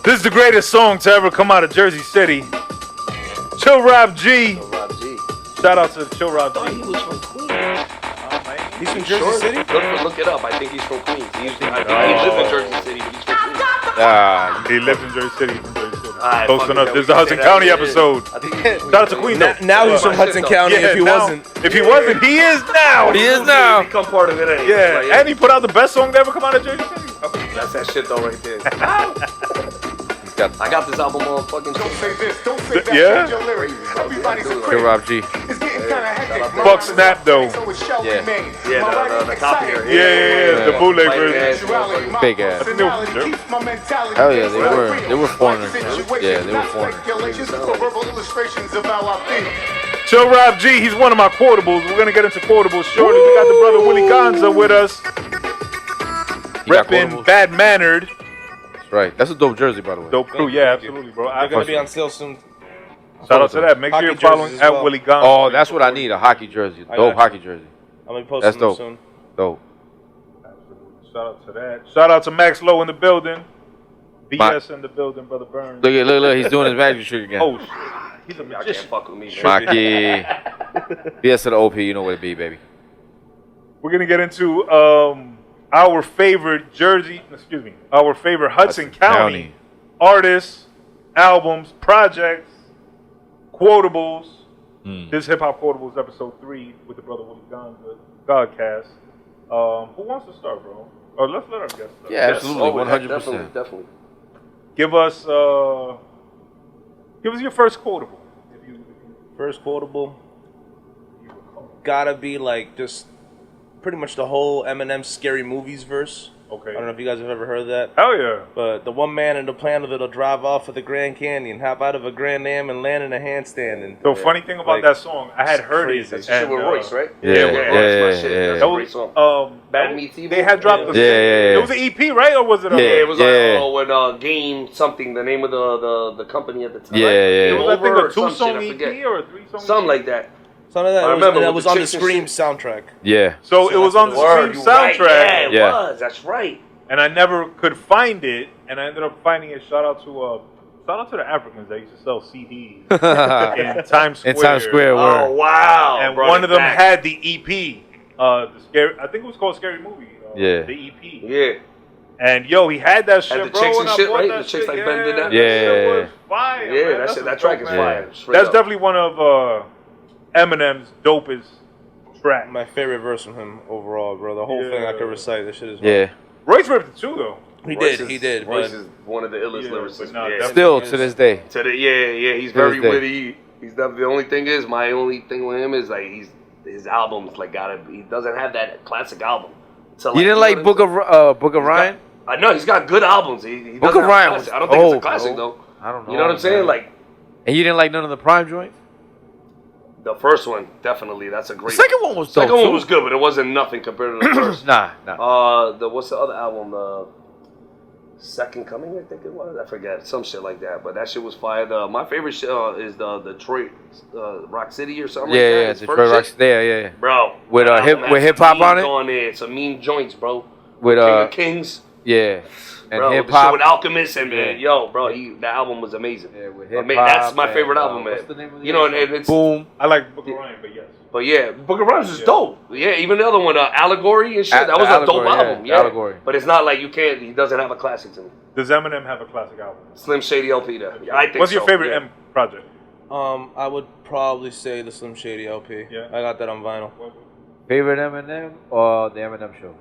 This is the greatest song to ever come out of Jersey City. Chill Rob G. Shout out to Chill Rob G. He was from Queens. He's from Jersey City? Look it up. I think he's from Queens. He lived in Jersey City, but he's from Queens. He lived in Jersey City. Right, close enough. This is the Hudson County episode. Shout out to Queens. Now he's from Hudson County. If he wasn't, he is now. He is now. Become part of it anyway. Yeah, and he put out the best song to ever come out of Jersey City. That's that shit though, right there. I got this album on fucking. Don't say this, don't say that. Yeah. Everybody's a Good Rob G. It's getting kind of hectic. Fuck Snap though. Yeah, the copy here. Yeah, the bootleg version. Big ass. Hell yeah, they were foreigners. Yeah, they were foreigners. Chill Rob G, he's one of my quotables. We're gonna get into quotables shortly. We got the brother Willy Gonza with us. Reppin' Bad Mannered. That's right. That's a dope jersey, by the way. Dope crew, yeah, absolutely, bro. They're going to be on sale soon. Shout out to that. Make sure you're following at Willy Gonza. Oh, that's what I need, a hockey jersey. Dope hockey jersey. I'm going to post them soon. Dope. Shout out to that. Shout out to MaxLo in the building. BS in the building, Brother Burnz. Look, he's doing his magic trick again. Oh, he's a Y'all can't fuck with me. Maki. BS to the OP, you know what it be, baby. We're going to get into our favorite our favorite Hudson County artists, albums, projects, quotables. This Hip Hop Quotables episode 3 with the brother Willy Gonza, Gahhdcast. Who wants to start, bro? Or let's let our guests start. Yeah, absolutely, 100%. Definitely. Give us your first quotable. First quotable. Gotta be like just pretty much the whole Eminem Scary Movies verse. Okay. I don't know if you guys have ever heard that. Hell yeah. But the one man in the planet that'll drive off of the Grand Canyon, hop out of a Grand Am and land in a handstand. And the funny thing about that song, I had heard it. That's shit with Royce, right? Yeah. That's a great song. Bad Meets Evil. They had dropped it was an EP, right? Or was it it was when Game something, the name of the company at the time. It was, I think, a 2-song EP or a 3-song something like that. Something like that. I remember it was on the Scream soundtrack. Yeah. So it was on the Scream soundtrack. Right. Yeah, it was. That's right. And I never could find it, and I ended up finding it. Shout out to the Africans that used to sell CDs in Times Square. In Times Square, oh wow! And one of them had the EP. I think it was called Scary Movie. The EP. Yeah. And he had that shit, and the chicks and shit, right? The chicks like Ben did that. Yeah. Was fire. Yeah, that track is fire. That's definitely one of Eminem's dopest tracks. My favorite verse from him overall, bro. The whole thing I could recite. This shit is hard. Royce ripped it too, though. He did. Royce is one of the illest lyricists. Still to this day. He's very witty. He's the only thing is, my only thing with him is like his albums like he doesn't have that classic album. So, you didn't like Book of Ryan? I know he's got good albums. He Book of Ryan. I don't think it's a classic though. I don't know. You know what I'm saying? Like, and you didn't like none of the Prime joints? The first one, definitely. That's a great. The second one was dope. The second one was good, but it wasn't nothing compared to the first. Nah. What's the other album? Second Coming, I think it was. I forget, some shit like that. But that shit was fire. My favorite shit is the Detroit Rock City or something. Yeah, Detroit Rock City. Yeah. Bro, with hip hop on it. On there, some mean joints, bro. With King of Kings. Yeah. And bro, hip hop with Alchemist and that album was amazing. Yeah, with hip hop. That's my favorite album, man. What's the name of the and it's Boom. I like Book of Ryan, but yes. But yeah, Book of Rhymes is dope. Yeah, even the other one, Allegory and shit. That was a dope album. Yeah, Allegory. But it's not like he doesn't have a classic to me. Does Eminem have a classic album? Slim Shady LP, though. I think. What's your favorite M project? I would probably say the Slim Shady LP. Yeah, I got that on vinyl. Favorite Eminem or the Eminem Show?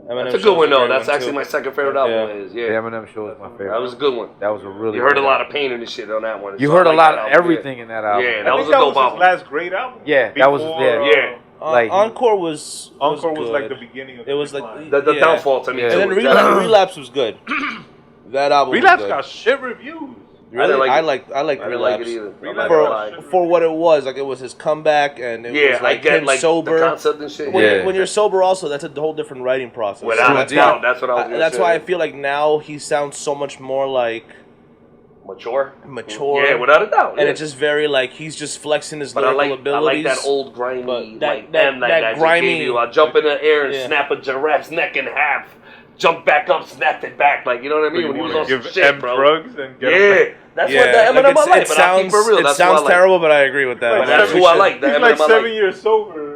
That's a good one though. That's actually my second favorite album. The Eminem Show is my favorite. That was a good one. That was a really. You heard a lot of pain in the shit on that one. You heard a lot of everything in that album. Yeah, that was a dope album. His last great album. Yeah, that was yeah. Like Encore was like the beginning of it was like the downfall to me. And then Relapse was good. That album. Relapse got shit reviews. Really? I like Relapse. For what it was, like it was his comeback, and it was like him sober. The concept and shit. When you're sober, also that's a whole different writing process. Without a doubt, that's what I was. That's why I feel like now he sounds so much more like mature. Yeah, without a doubt. And it's just very like he's just flexing his lyrical abilities. I like that old grimy, that grimy. I'll jump in the air and snap a giraffe's neck in half. jumped back up, snapped it back. Like, you know what I mean? When he was on some give shit, M bro. drugs and get Yeah, that's what the Eminem I like. But I'll keep it real. It That's sounds who I like. terrible, but I agree with that. Like But that's who I like. The He's Eminem like I 7 like. years sober.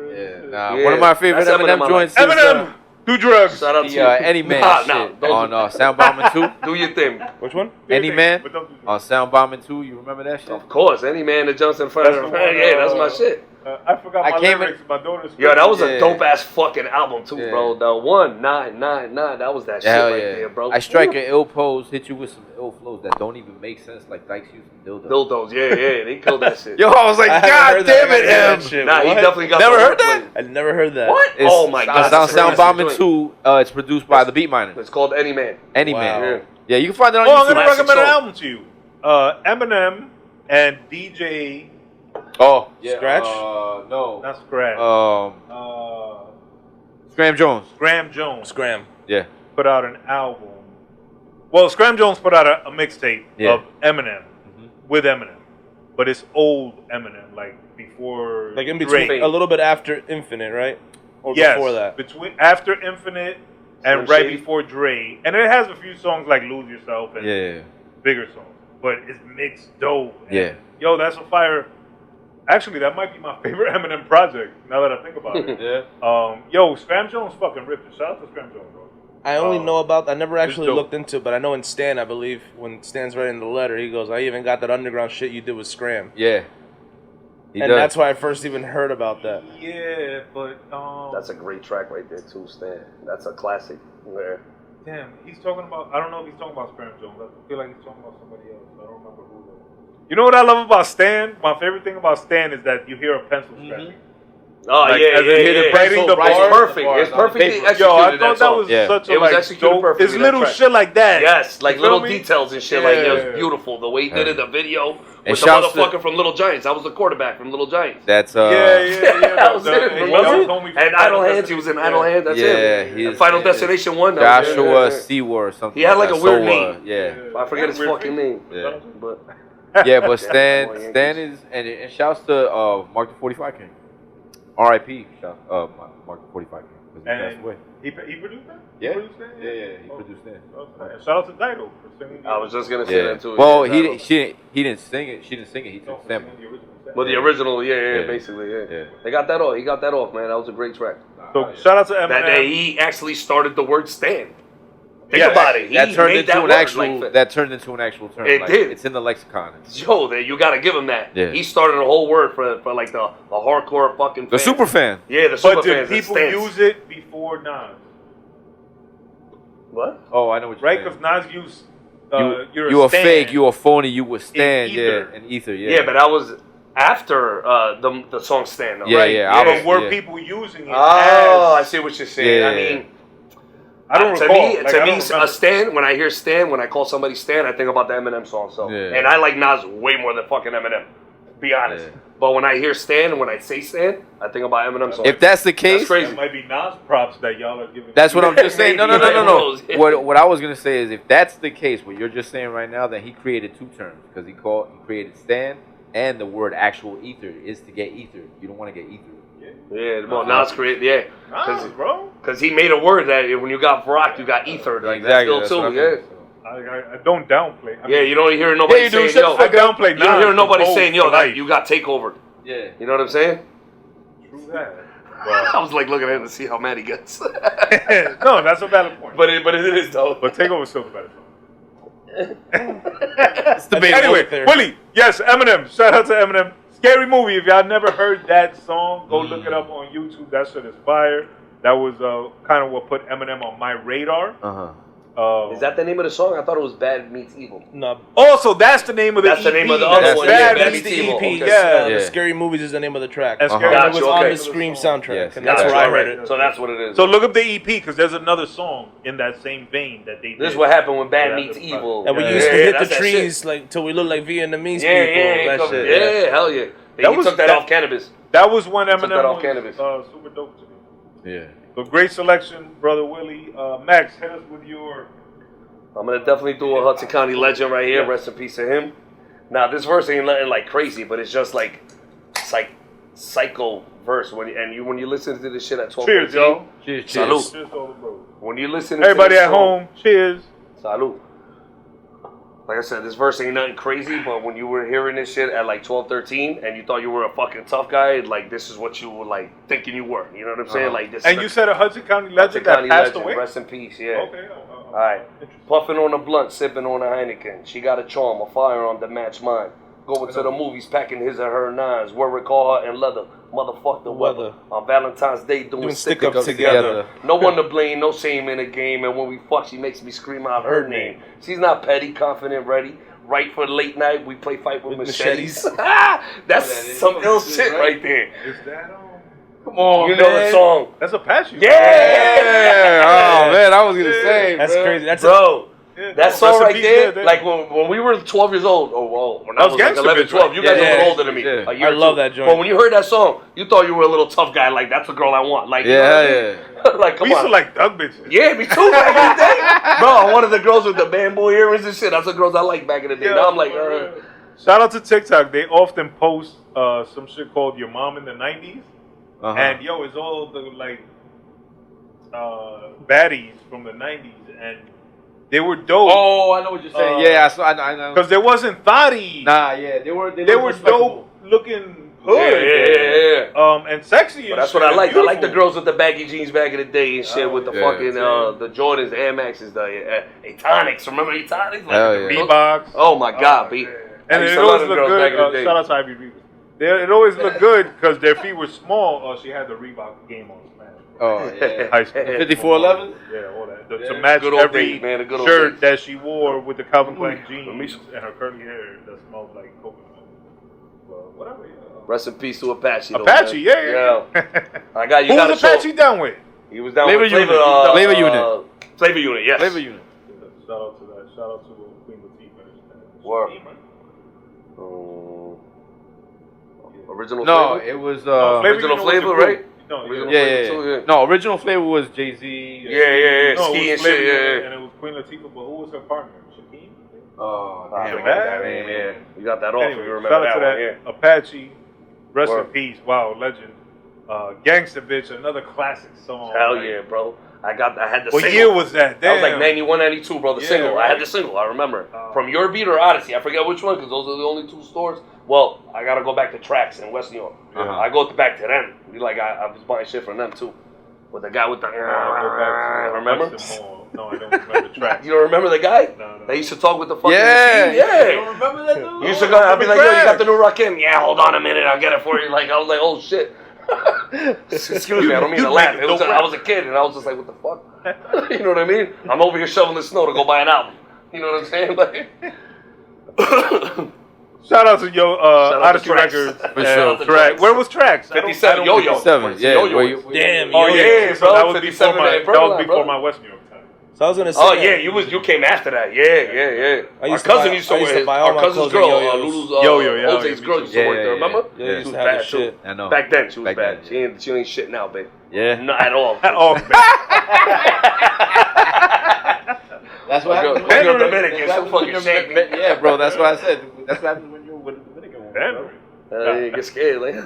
Yeah, one of my favorite That's Eminem I Eminem like. joints is Eminem, do drugs. Shout out to the you. Any Man shit don't on Sound Bombing 2. do your thing. Which one? Any Man But don't do on Sound Bombing 2. You remember that shit? Of course, any man that jumps in front of That's the the one, yeah, that's my shit. I forgot I my came lyrics. My daughter's. Yo, that was Yeah. a dope ass fucking album too, Yeah. bro. The 1999, that was that shit Hell right yeah. there, bro. I strike an ill pose, hit you with some ill flows that don't even make sense, like Dykes using dildos. Dildos, yeah, they killed that shit. Yo, I was like, I haven't God heard that. damn I gotta hear that it, shit. Nah, he What? definitely got Never the heard wordplay. I never heard that. What? It's, Oh my god, on that's a Sound crazy Bombing joint. 2, it's produced by the Beatminers. It's called Any Man. Any Wow. Man. Yeah. Yeah, you can find it on Oh, I'm YouTube. gonna Classic recommend an song. album to you. Eminem and DJ. Oh, yeah. Scratch? No. Not Scratch. Scram Jones. Graham Jones Scram. Yeah. put out an album. Well, Scram Jones put out a mixtape Yeah. of Eminem with Eminem, but it's old Eminem, like before. Like in Drake. between, a little bit after Infinite, right? Or Yes, before that? between after Infinite and Slim right Shady. before Dre, and it has a few songs like "Lose Yourself" and Yeah. bigger songs, but it's mixed dope. And, Yeah. yo, that's a fire. Actually, that might be my favorite Eminem project. Now that I think about it. Yeah. Yo, Scram Jones fucking ripped it. Shout out to Scram Jones, bro. I only know about. I never actually dope. looked into it, but I know in Stan, I believe when Stan's writing the letter, he goes, "I even got that underground shit you did with Scram," Yeah. He and does. that's why I first even heard about that. Yeah, but That's a great track right there too, Stan. That's a classic. There. damn, he's talking about. I don't know if he's talking about Scram Jones. I feel like he's talking about somebody else. I don't remember who. You know what I love about Stan? My favorite thing about Stan is that you hear a pencil scratching. Oh Like, yeah, as yeah, in hit yeah. it writing the It's bars, perfect. bars It's on the perfectly paper. executed. Yo, I thought that was Yeah. such a It was like executed dope. perfectly, It's that little track. shit like that. Yes, like You feel little me? details and shit. Like it Yeah. was beautiful. The way he did it, the video And with the shouts to- motherfucker from Little Giants. I was the quarterback from Little Giants. That's Yeah. That was it. And Remember? that was homie from And Final Idle Hands. He was in Destination. Idle Hands. That's Yeah, him. he And is- Final yeah. Destination 1. that was it. Joshua Seward or something. He had like that. a weird Soa, name. Yeah. I forget his Weird fucking name. Yeah. But Yeah, but Stan boy, is and shouts to Mark the 45 King. R.I.P. Shout Mark the 45 King because he passed And away. he produced that? Yeah, He produced that? yeah, he Oh. produced that. Okay. And shout out to Dido for singing. I was just gonna say Yeah. that too. Well, Yeah, he that was- he didn't sing it. She didn't sing it. He took sample. But the original, yeah, Yeah. basically, yeah. Yeah. They got that off. He got that off, man. That was a great track. So shout out to Eminem. That day, he actually started the word "stand." Think Yeah, about it. He That turned made into that an word, actual. like, That turned into an actual term. It like, did. It's in the lexicon. Yo, that you gotta give him that. Yeah. He started a whole word for like the hardcore fucking. The fans. super fan. Yeah, the super But did fans. people the stans. use it before Nas? What? Oh, I know what you're Right? saying. Because Nas used. You a stan. fake. You a phony. You a stand. Ether. Yeah, and ether. Yeah. Yeah, but that was after the song "Stand." Though, Yeah, right? yeah, I But was- were yeah. people using it Oh, I as... see what you're saying. Yeah, I yeah, mean, I don't to recall. me, Like, to I me, don't remember. a Stan. When I hear Stan, when I call somebody Stan, I think about the Eminem song. So, Yeah. and I like Nas way more than fucking Eminem. Be honest. Yeah. But when I hear Stan, and when I say Stan, I think about Eminem song. If that's the case, That's crazy. That might be Nas props that y'all are giving. that's what I'm just saying. No. Maybe. What I was gonna say is, if that's the case, what you're just saying right now, then he created two terms because he created stand and the word actual ether is to get ether. You don't want to get ether. Yeah, well, Nas created, yeah. Nas, bro. Because he made a word that when you got rocked, you got ether. Like, Exactly. that's That's what still I'm too, yeah. saying, so. I don't downplay. I Yeah, mean, you don't hear nobody Yeah, you do. saying, Shut yo, the I downplay Nas. you don't hear nobody for saying, yo, both that life. you got takeover. Yeah. You know what I'm saying? True that. I was like looking at him to see how mad he gets. But, no, that's a valid point. but it is though. But Takeover's still the better song. It's debatable. Anyway, there. Willie, yes, Eminem. Shout out to Eminem. Scary Movie. If y'all never heard that song, go look it up on YouTube. That shit is fire. That was kind of what put Eminem on my radar. Uh-huh. Is that the name of the song? I thought it was Bad Meets Evil. No, Also, that's the name of the That's the EP. name of the other That's one. the- Yeah, Bad Bad Meets Meets the Evil. EP. Okay. Yeah. The Yeah. Scary Movies is the name of the track. And Uh-huh. Scary And Gotcha, it was Movie. on okay. the Scream soundtrack, Yes. and that's Gotcha, where I alright. heard it. So that's what it is. So look up the EP because there's another song in that same vein that they did. This is what happened when Bad Yeah, Meets that's Evil. And we Yeah, used to yeah, hit that's the that trees like till we looked like Vietnamese Yeah, people. yeah, that shit. yeah, hell yeah. That He was- took that that- off cannabis. That was when Took that Eminem off was cannabis. super dope to me. Yeah. So great selection, Brother Willie. Max, hit us with your... I'm gonna definitely do a Hudson County legend right here. Yeah. Rest in peace to him. Now this verse ain't nothing like crazy, but it's just like psycho verse when you listen to this shit at 12. Cheers, yo. Cheers. Salute. Cheers to all the bros. When you listen to Everybody this at song, home, cheers. Salud. Like I said, this verse ain't nothing crazy, but when you were hearing this shit at like 12, 13, and you thought you were a fucking tough guy, like this is what you were like thinking you were. You know what I'm saying? Like this. And you said a Hudson County legend that passed away? Rest in peace, yeah. Okay. All right. Puffing on a blunt, sipping on a Heineken. She got a charm, a firearm to match mine. Going to the movies, packing his or her nines. Where we call her in leather. Motherfuck the weather. On Valentine's Day, doing stick-ups together. No one to blame, no shame in the game. And when we fuck, she makes me scream out her name. She's not petty, confident, ready. Right for late night, we play fight with machetes. That's some ill shit right there. Is that Come on, you know the song. That's Apache. Yeah! Oh, man, I was going to say, That's bro. crazy. That's Bro. Yeah, That song right there, there, like when we were 12 years old, when I was like Gangsta 11, bitch, 12, right? you guys Yeah, are a little yeah. older than me. Yeah. A year I or love two. that joint. But when you heard that song, you thought you were a little tough guy, like that's the girl I want. Like, you know what I mean? Like, come We used to on. like Doug bitches. Yeah, me too, back in the day. Bro, one of the girls with the bamboo earrings and shit, that's the girls I liked back in the day. Yeah, Now I'm like, Shout out to TikTok. They often post some shit called Your Mom in the 90s. And yo, it's all the like baddies from the 90s. And they were dope. Oh, I know what you're saying. Yeah, I saw. I know. Because there wasn't thotties. Nah, yeah, they were dope looking hood. yeah. And sexy. But And that's shit, what I and like. I like the beautiful. girls with the baggy jeans back in the day and shit with the yeah, fucking the Jordans, Air Maxes, the Etonics. Remember Etonics? Like Hell the yeah. Reeboks. Oh my God, B. And I used it to love always them looked girls back in the good. day. Shout out to Ivy Reeboks. It always looked good because their feet were small. Oh, she had the Reebok game on Smash. Oh, yeah. High school. 5411? Yeah, all that. Yeah. To match Good old every days, man, the good old shirt days. that she wore with the Calvin Klein Let me jeans see. and her curly hair that smelled like coconut. Well, whatever. Yeah. Rest in peace to Apache. Though, Apache, man. yeah. I got you. Who got was Apache down with? He was down Flavor with Unit. Flavor, Flavor Unit. Flavor Unit, yes. Flavor Unit. Shout out to that. Shout out to Queen Latifah. Word. Original No, Flavor? it was Original Unit was Flavor, the right? group. No, Original yeah, Flavor yeah, too, yeah. No, original flavor was Jay-Z. Yeah. No, Ski it and was Flavor shit, Unit, yeah. and it was Queen Latifah, but who was her partner? Shaquem? Oh, I damn, forgot that, that name, yeah. You got that off if you Anyway, remember shout that out to one, that yeah. Apache. Rest Word. in peace. Wow, legend. Gangsta Bitch, another classic song. Hell Like, yeah, bro. I had the What single. year was that? That was Damn. like 91, 92, bro, the Yeah, single. I right. had the single, I remember. From Your Beat or Odyssey, I forget which one, because those are the only two stores. Well, I gotta go back to Tracks in West New York. I go back to them. Like, I was buying shit from them, too. With the guy with the... remember? No, I don't remember the track. You don't remember the guy? No. They used to talk with the fucking Yeah. machine? Yeah. You don't remember that dude? You used to go, I'd be like, yo, you got Crack. the new Rakim? Yeah, hold on a minute, I'll get it for you. Like, I was like, oh, shit. Excuse me, I don't mean to laugh. make it It was dope I was a kid, and I was just like, what the fuck? You know what I mean? I'm over here shoveling snow to go buy an album. You know what I'm saying? Like, Shout out to your out to Odyssey Tracks. Records. For sure. and Track. Where was Tracks? 57, Yo-Yo. 57, yeah. Yo-Yo. where you- Damn, Oh Yo-Yo. yeah, so bro, that was 57 before my at Berlin, before bro. my West New York time. So I was gonna say. Oh yeah, you came after that. Yeah. I Our used to cousin buy- used to I used wear to buy his, all our my cousin's clothes at girl, Yo-Yo's. Lulu's Yo-Yo, yeah, Jose's me girl too. used to work there. Remember? Yeah, She used was to have the bad too. shit. I know. Back then, she was Back bad. then, She ain't shit now, babe. Yeah. Not at all. Oh man. That's what Girl, happens. my girl when you're- Dominican, that's she'll what fucking happens shake when me. you're- Yeah, bro, that's what I said. That's what happens when you're with a Dominican woman. Henry. You get scared, like, I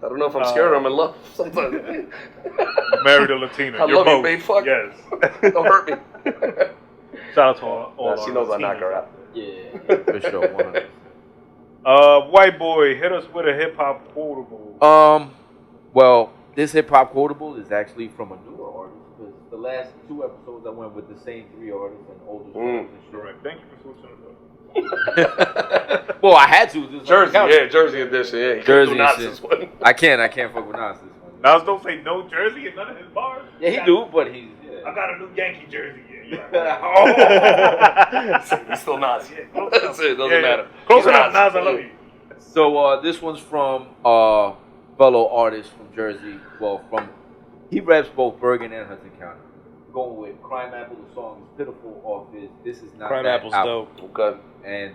don't know if I'm scared or I'm in love. Sometimes. Married a Latina. I You're love you, both. babe. Fuck. Yes. Don't hurt me. Shout out to all Nah, she our knows I Latinas knock her out out. Yeah, for sure. 100%. White boy, hit us with a hip hop quotable. Well, this hip hop quotable is actually from a newer artist because the last 2 episodes I went with the same 3 artists and older songs and shit. Correct. Thank you for switching it up. Well, I had to. This is Jersey, on the couch. Jersey edition. Yeah, you Jersey can't and do shit. nonsense one. I can't fuck with Nas this one. Nas don't say no Jersey in none of his bars. Yeah, he do, but he's. I got a new Yankee jersey. He's still Nas. That's it. Doesn't matter. Close He's enough, Nas. I love you. So this one's from fellow artist from Jersey. Well, he raps both Bergen and Hudson County. Going with Crimeapple, the song is pitiful off his This Is Not That Crimeapple's album. dope. Okay. And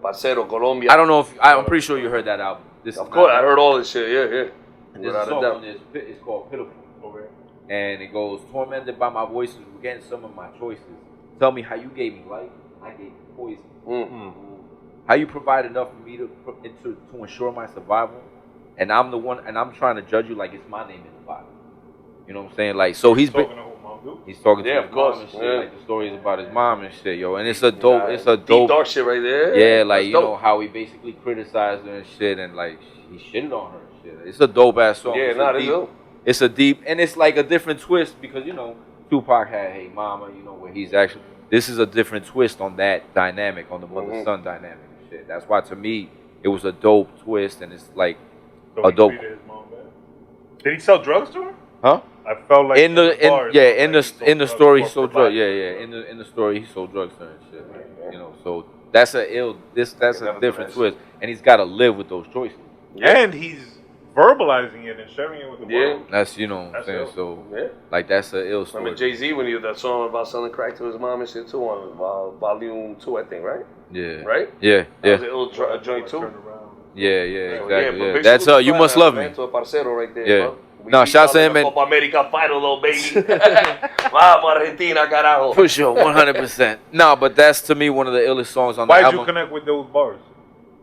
Parcero, Colombia. I don't know if I'm pretty sure you heard that album. This Of is course, Not I That. heard all this shit. Yeah. And there's a Without a song doubt. on this. It's called Pitiful. Okay. And it goes, tormented by my voices, regretting some of my choices. Tell me how you gave me life, I gave you poison. How you provide enough for me to ensure my survival, and I'm the one, and I'm trying to judge you like it's my name in the Bible. You know what I'm saying? Like, so he's been, Talking to who, Mom? dude. He's talking Yeah, to of his course. mom and shit. Yeah. Like the stories about his mom and shit, yo. And it's a dope. It's a Deep dope. dark shit right there. Yeah, like That's you dope. know how he basically criticized her and shit, and like he shitted on her and shit. It's a dope ass song. Yeah, It's nah, a that's deep, dope. It's a deep, and it's like a different twist because you know Tupac had Hey Mama, you know where he's actually. This is a different twist on that dynamic, on the mother-son dynamic and shit. That's why to me it was a dope twist, and it's like So a he dope. treated his mom bad. Did he sell drugs to her? Huh? I felt like In the bars, in like the story he sold drugs. drugs. Yeah. In the story he sold drugs to her and shit. You know, so that's a different twist, and he's got to live with those choices. And he's verbalizing it and sharing it with the world. That's you know what I'm That's saying. ill. So like that's an ill story. Remember Jay-Z when he did that song about selling crack to his mom and shit too on volume 2, I think, right? Yeah. Right? Yeah. That was Yeah. an ill joint too. Yeah. So, Exactly. but Yeah. big That's salute You to Must that, Love man, Me. to a parcero right there, Yeah. bro. We No, beat shouts to out him in the and- Copa America final, little baby. Vamos, Argentina, carajo. For sure, 100%. No, but that's to me one of the illest songs on the Why'd album. you connect with those bars?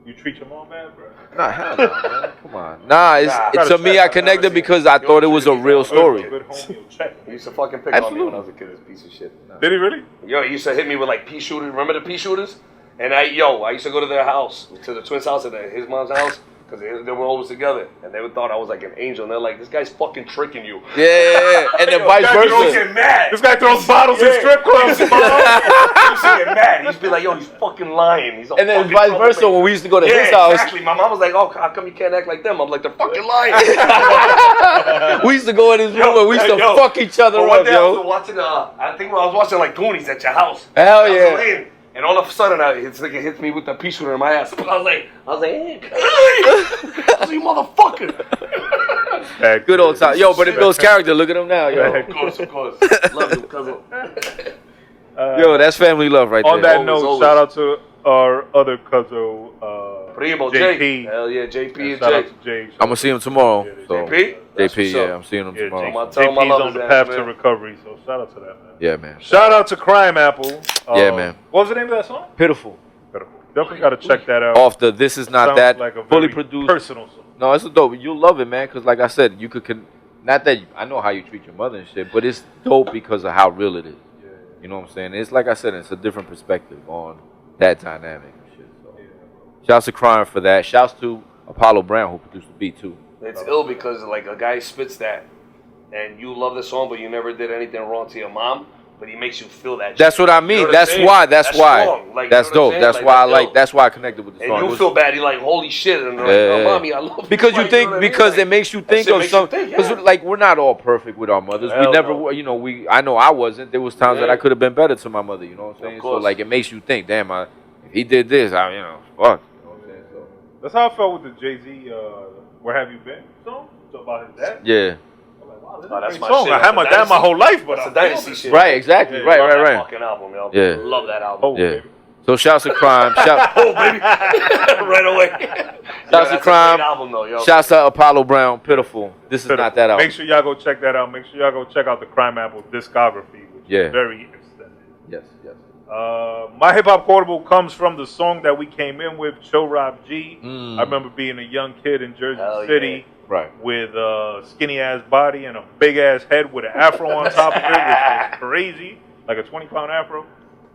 You treat your mom bad, bro? Nah, hell no, man. Come on. Nah, Nah, to me, I connected because I thought it was a real story. Good homie, you'll check. He used to fucking pick on me when I was a kid, this piece of shit. Did he really? Yo, he used to hit me with like pea shooters. Remember the pea shooters? And I used to go to their house, to the twins' house, and his mom's house, because they were always together. And they thought I was like an angel. And they're like, this guy's fucking tricking you. Yeah. And then vice He used to versa. get mad. This guy throws bottles in strip clubs. He used to get mad. He used to be like, yo, he's fucking lying. He's a And then fucking vice versa troublemaker. when we used to go to Yeah, his house. exactly. My mom was like, oh, how come you can't act like them? I'm like, they're fucking lying. We used to go in his room and we used to Yo, fuck each other but one up, day I was yo. watching, I think I was watching like Goonies at your house. Hell I was yeah. laying, and all of a sudden, it's like it hits me with the pea shooter in my ass. I was like, hey. I was like, you motherfucker. Good old time. Yo, but it builds character. Look at him now, yo. Of course. Love you, cousin. Yo, that's family love right On there. that note, Always. shout out to our other cousin, Primo, JP. Jay. Hell yeah, JP and Shout out Jay. to Jay. I'm going to see him tomorrow. So. JP? That's JP, what's yeah, up. I'm seeing him Yeah, tomorrow. I'ma tell him I JP's love on his the ass, path man. to recovery, so shout out to that, man. Yeah, man. Shout out to Crimeapple. Yeah, man. What was the name of that song? Pitiful. Definitely got to check that out. Off the This Is Not Sounds That, like a fully very produced. personal song. No, it's a dope. You'll love it, man, because like I said, you could, not that, I know how you treat your mother and shit, but it's dope because of how real it is. You know what I'm saying? It's like I said, it's a different perspective on that dynamic and shit. So. Shouts to Crime for that. Shouts to Apollo Brown, who produced the beat, too. It's ill because like a guy spits that, and you love the song, but you never did anything wrong to your mom. But he makes you feel that. That's shit. what I mean. You know what I'm That's saying? why. That's why. strong. Like, That's you know what dope. I'm That's saying? why I Like, like. ill. That's why I connected with the song. And It you was- feel bad. You're like, holy shit. And they're like, Yeah. oh, mommy, I love you. Because you Like, think, know what I mean? because Like, it makes you that think shit of makes some. you think, Because yeah. like we're not all perfect with our mothers. Hell We never, no. you know, I know I wasn't. There was times that Yeah. I could have been better to my mother. You know what I'm saying? So course. like it makes you think, damn, if he did this, fuck. You know what I'm saying? So, That's how I felt with the Jay-Z, Where Have You Been song? It's about his dad. yeah. I'm like, wow, this Oh, that's is a my great song. shit. I had my That's dad my Dynasty. whole life, but That's a I Dynasty shit. Right. Exactly. Yeah, right. Love Right. that Right. fucking album, yo. Yeah. Love that album. Oh, Yeah. baby. So shouts to Crime. Shout, Oh, baby. Right away. Shouts to Crime. Great album, though, yo. Shouts to Apollo Brown. Pitiful. This is not that album. Make sure y'all go check that out. Make sure y'all go check out the Crimeapple discography, which Yeah. is very extended. Yes. Yes. My hip hop quotable comes from the song that we came in with, Cho Rob G. Mm. I remember being a young kid in Jersey Hell City Right. with a skinny ass body and a big ass head with an afro on top of it, which was crazy, like a 20-pound afro.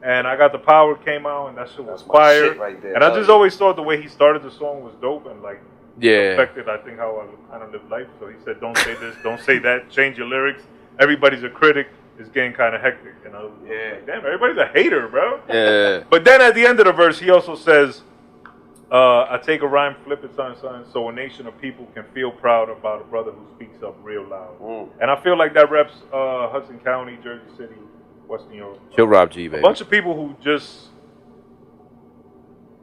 And I Got the Power came out, and that shit was That's my fire. shit right there. And I Hell just yeah. always thought the way he started the song was dope and like Yeah. affected, I think, how I kind of live life. So he said, "Don't say this, don't say that, change your lyrics. Everybody's a critic." It's getting kind of hectic, and I was like, "Damn, everybody's a hater, bro." Yeah. But then at the end of the verse, he also says, "I take a rhyme, flip it, son, so a nation of people can feel proud about a brother who speaks up real loud." And I feel like that reps Hudson County, Jersey City, West New York. Chill Rob G, A baby. bunch of people who just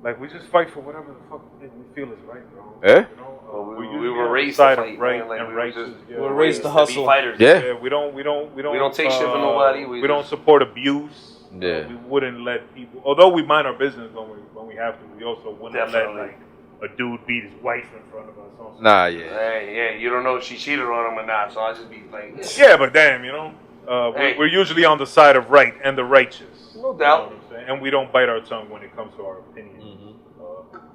like we just fight for whatever the fuck we feel is right, bro. Eh? You know, Well, we usually were on the raised side to of fight, right man. Like, and we were righteous. just- Yeah. We were raised to be hustle. fighters. Yeah. Yeah, we don't take shit from nobody. We don't support abuse. Yeah. We wouldn't let people. Although we mind our business when we have to, we also wouldn't Definitely. let like a dude beat his wife in front of us. Nah, yeah. Hey, yeah, you don't know if she cheated on him or not, so I just be like, Yeah, but damn, you know, Hey. we're usually on the side of right and the righteous. No doubt. You know what I'm saying? And we don't bite our tongue when it comes to our opinions.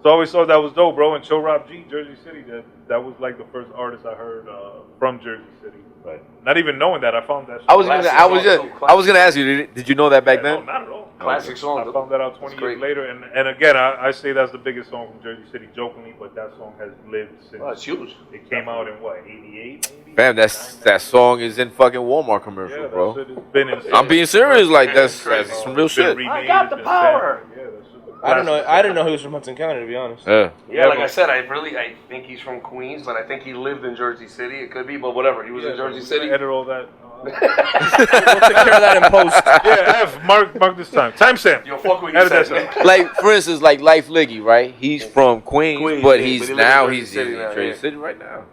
So I always thought that was dope, bro. And Cho Rob G, Jersey City, that was like the first artist I heard from Jersey City. Right. Not even knowing that, I found that. I was gonna ask you. Did you know that back then? No, not at all. Classic song. I found that out 20 years later, and again, I say that's the biggest song from Jersey City, jokingly, but that song has lived since. Oh, it's huge. It came out in what, 88? Maybe? Fam, that song is in fucking Walmart commercials, Yeah, bro. that shit has been in. I'm being serious. Like that's some real shit. I got the power. I didn't know he was from Hudson County, to be honest. Yeah, like I said, I think he's from Queens, but I think he lived in Jersey City. It could be, but whatever. He was in Jersey City. Edit all that. We'll take care of that in post. Yeah, mark this time. Timestamp. Yo, fuck what you said. Like for instance, like Life Liggy, right? He's from Queens, but he's in Jersey City right now.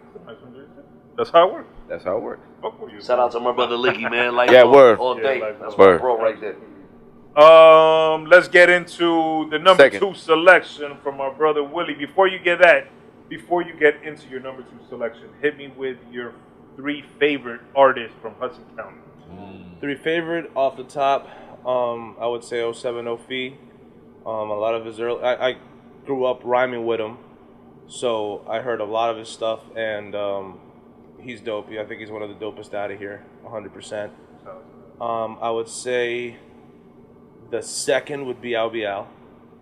That's how it works. That's how it works. Fuck with you. Shout out to my brother Liggy, man. Like word. all day. Yeah, That's word. my bro right there. Let's get into the number 2 selection from our brother Willie. Before you get into your number 2 selection, hit me with your 3 favorite artists from Hudson County. 3 favorite off the top, I would say 070 Fee. A lot of his early, I grew up rhyming with him, so I heard a lot of his stuff, and he's dope. I think he's one of the dopest out of here, 100%. I would say the second would be Al Bial.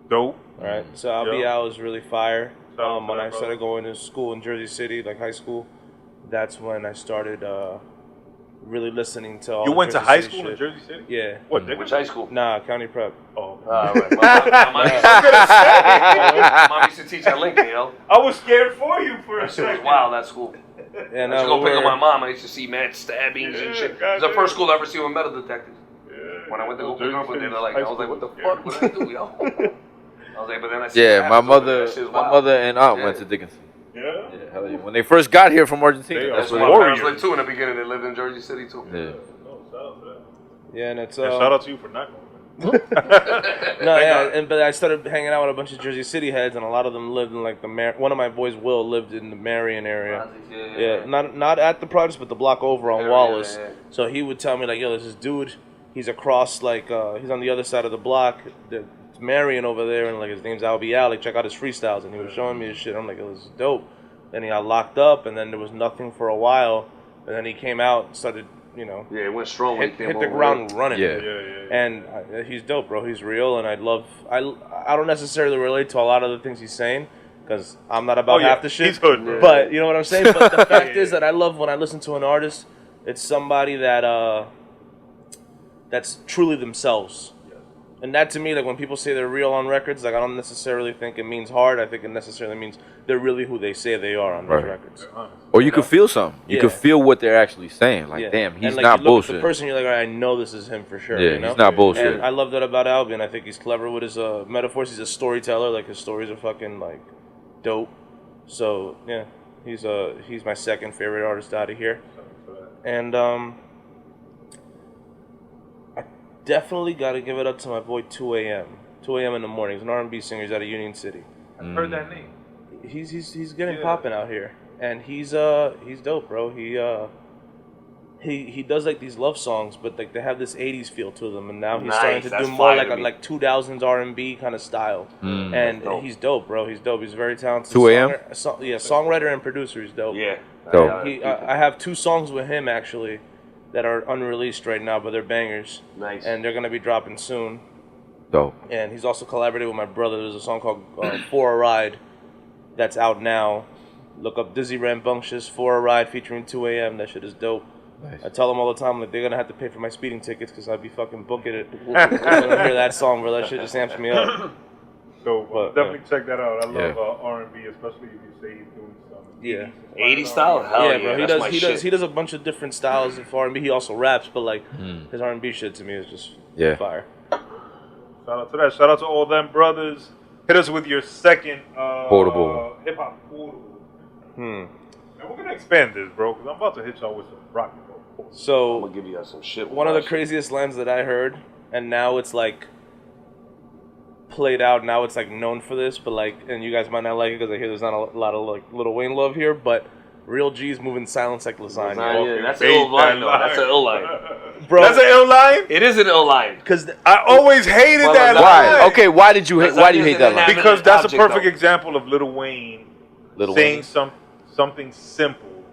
Dope. Right. So Al Bial is really fire. When I started going to school in Jersey City, like high school, that's when I started really listening to all. You went to high school shit. in Jersey City? Yeah. What? Which high school? Nah, County Prep. Oh. Right. Mom used to teach at Lincoln, yo. I was scared for you for a That shit second. was wild, that school. Yeah, I used to go pick up my mom. I used to see mad stabbings and shit. It was the first school I ever seen with metal detectors. When I went to go pick her up, I was like, what the fuck would I do, yo? I was like, but then I see my mother and aunt went to Dickinson. Yeah? Hell yeah. When they first got here from Argentina, that's what my parents lived too in the beginning. They lived in Jersey City too. Yeah. Yeah, and it's shout out to you for not going. But I started hanging out with a bunch of Jersey City heads, and a lot of them lived in like one of my boys, Will, lived in the Marion area. Yeah, not at the projects, but the block over on Wallace. Yeah. So he would tell me like, yo, there's this dude. He's across like he's on the other side of the block. It's Marion over there, and like his name's Al Bial. Like check out his freestyles, and he was showing me his shit. I'm like, oh, this is dope. Then he got locked up, and then there was nothing for a while, and then he came out and started. You know, it went strong. Hit the ground running. Yeah. And he's dope, bro. He's real, and I don't necessarily relate to a lot of the things he's saying because I'm not about half the shit. He's hood, bro. But you know what I'm saying. But the fact is that I love when I listen to an artist. It's somebody that that's truly themselves. And that to me, like when people say they're real on records, like I don't necessarily think it means hard. I think it necessarily means they're really who they say they are on those records. Or you could feel something. You could feel what they're actually saying. Like, damn, he's like, not you look bullshit. At the person, you're like, all right, I know this is him for sure. Yeah, you know? he's not bullshit. And I love that about Albion. I think he's clever with his metaphors. He's a storyteller. Like his stories are fucking like dope. So yeah, he's my second favorite artist out of here. And definitely got to give it up to my boy 2 a.m. 2 a.m. in the morning. He's an R&B singer. He's out of Union City. I've heard that name. He's getting popping out here, and he's dope, bro. He does like these love songs, but like they have this 80s feel to them, and now he's starting to do more like 2000s R&B kind of style. And he's dope, bro. He's dope. He's very talented. 2 a.m. Songwriter and producer. He's dope. Yeah. Dope. I have 2 songs with him actually that are unreleased right now, but they're bangers. Nice. And they're gonna be dropping soon. Dope. And he's also collaborated with my brother. There's a song called For a Ride that's out now. Look up Dizzy Rambunctious For a Ride featuring 2 a.m. That shit is dope. Nice. I tell them all the time like they're gonna have to pay for my speeding tickets because I'd be fucking booking it when I hear that song, bro. That shit just amps me up. So definitely check that out. I love R&B, especially if you say he's doing some 80s style. Hell yeah, bro. He does a bunch of different styles of R&B. He also raps, but like his R&B shit to me is just fire. Shout out to that. Shout out to all them brothers. Hit us with your second Quotable. Hip Hop Quotable. And we're gonna expand this, bro, because I'm about to hit y'all with some rock and roll. So I'm gonna give you guys some shit. One of the craziest lines that I heard, and now it's like played out. Now it's like known for this, but like, and you guys might not like it because I hear there's not a lot of like Lil Wayne love here, but Real G's moving silence like lasagna. Yeah, that's an ill line, though. That's an ill line. Bro, that's an ill line? It is an ill line. Because I always hated that line. Why? Okay, why do you hate that line? Because that's a perfect example of Lil Wayne saying something simple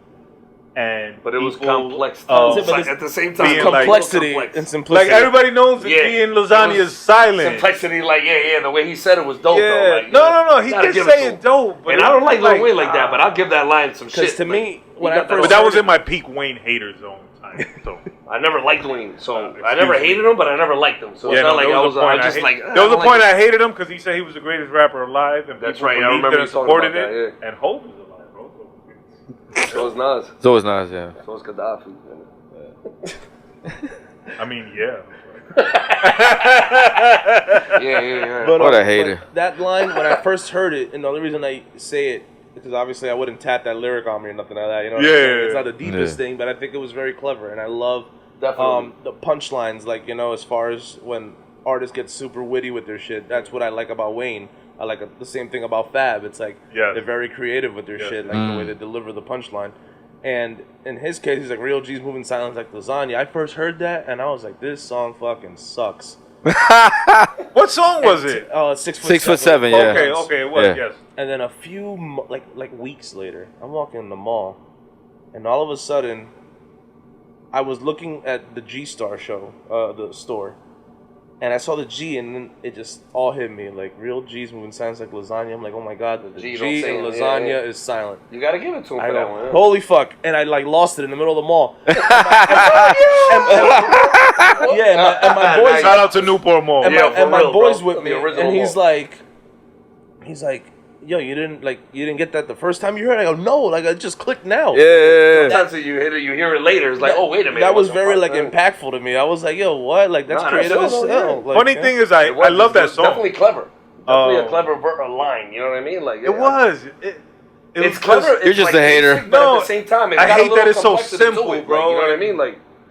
But it was people, complex. but at the same time, being like- complexity complex. and simplicity. Like everybody knows that G in lasagna is silent. Complexity, like the way he said it was dope. Yeah. Though. Like, No. He gotta did give say to it dope. But and it I don't was like Lil Wayne like that, but I'll give that line some shit. Because to me, when I first but that was in my peak Wayne hater zone time. So. I never liked Wayne, so I never hated him, but I never liked him. So it's Yeah, not like I was just like. There was a point I hated him because he said he was the greatest rapper alive, and That's people right. I believed remember it you and talking supported about it. that, And Hope is alive, bro. So is Nas. So is Nas, yeah. So is Gaddafi. I mean, yeah. Yeah. What a hater. But that line, when I first heard it, and the only reason I say it, because obviously I wouldn't tap that lyric on me or nothing like that. You know what I'm saying? It's not the deepest thing, but I think it was very clever, and I love the punchlines. Like, you know, as far as when artists get super witty with their shit, that's what I like about Wayne. I like the same thing about Fab. It's like they're very creative with their shit, like the way they deliver the punchline. And in his case, he's like, real G's moving silence like lasagna. I first heard that, and I was like, this song fucking sucks. What song was it? 6'7", yeah. Okay, it was, yes. And then a few like weeks later, I'm walking in the mall, and all of a sudden, I was looking at the G Star show, the store, and I saw the G, and then it just all hit me like real G's moving silence like lasagna. I'm like, oh my god, the G in lasagna is silent. You gotta give it to him for that one. Yeah. Holy fuck! And I like lost it in the middle of the mall. and my boys. Shout out to Newport Mall. And my boy's with me, The original and he's mall. like, yo, you didn't get that the first time you heard it? I go, no, like it just clicked now. Yeah. Sometimes you hit it, you hear it later. It's like, oh wait a minute. That was what the very fuck? like impactful to me. I was like, yo, what? Like that's creative as hell. Like, Funny thing is, I love that song. Definitely clever. Definitely a clever line. You know what I mean? Like It was. It's clever. You're just a hater. But at the same time, I hate that it's so simple, it, bro. You know what I mean?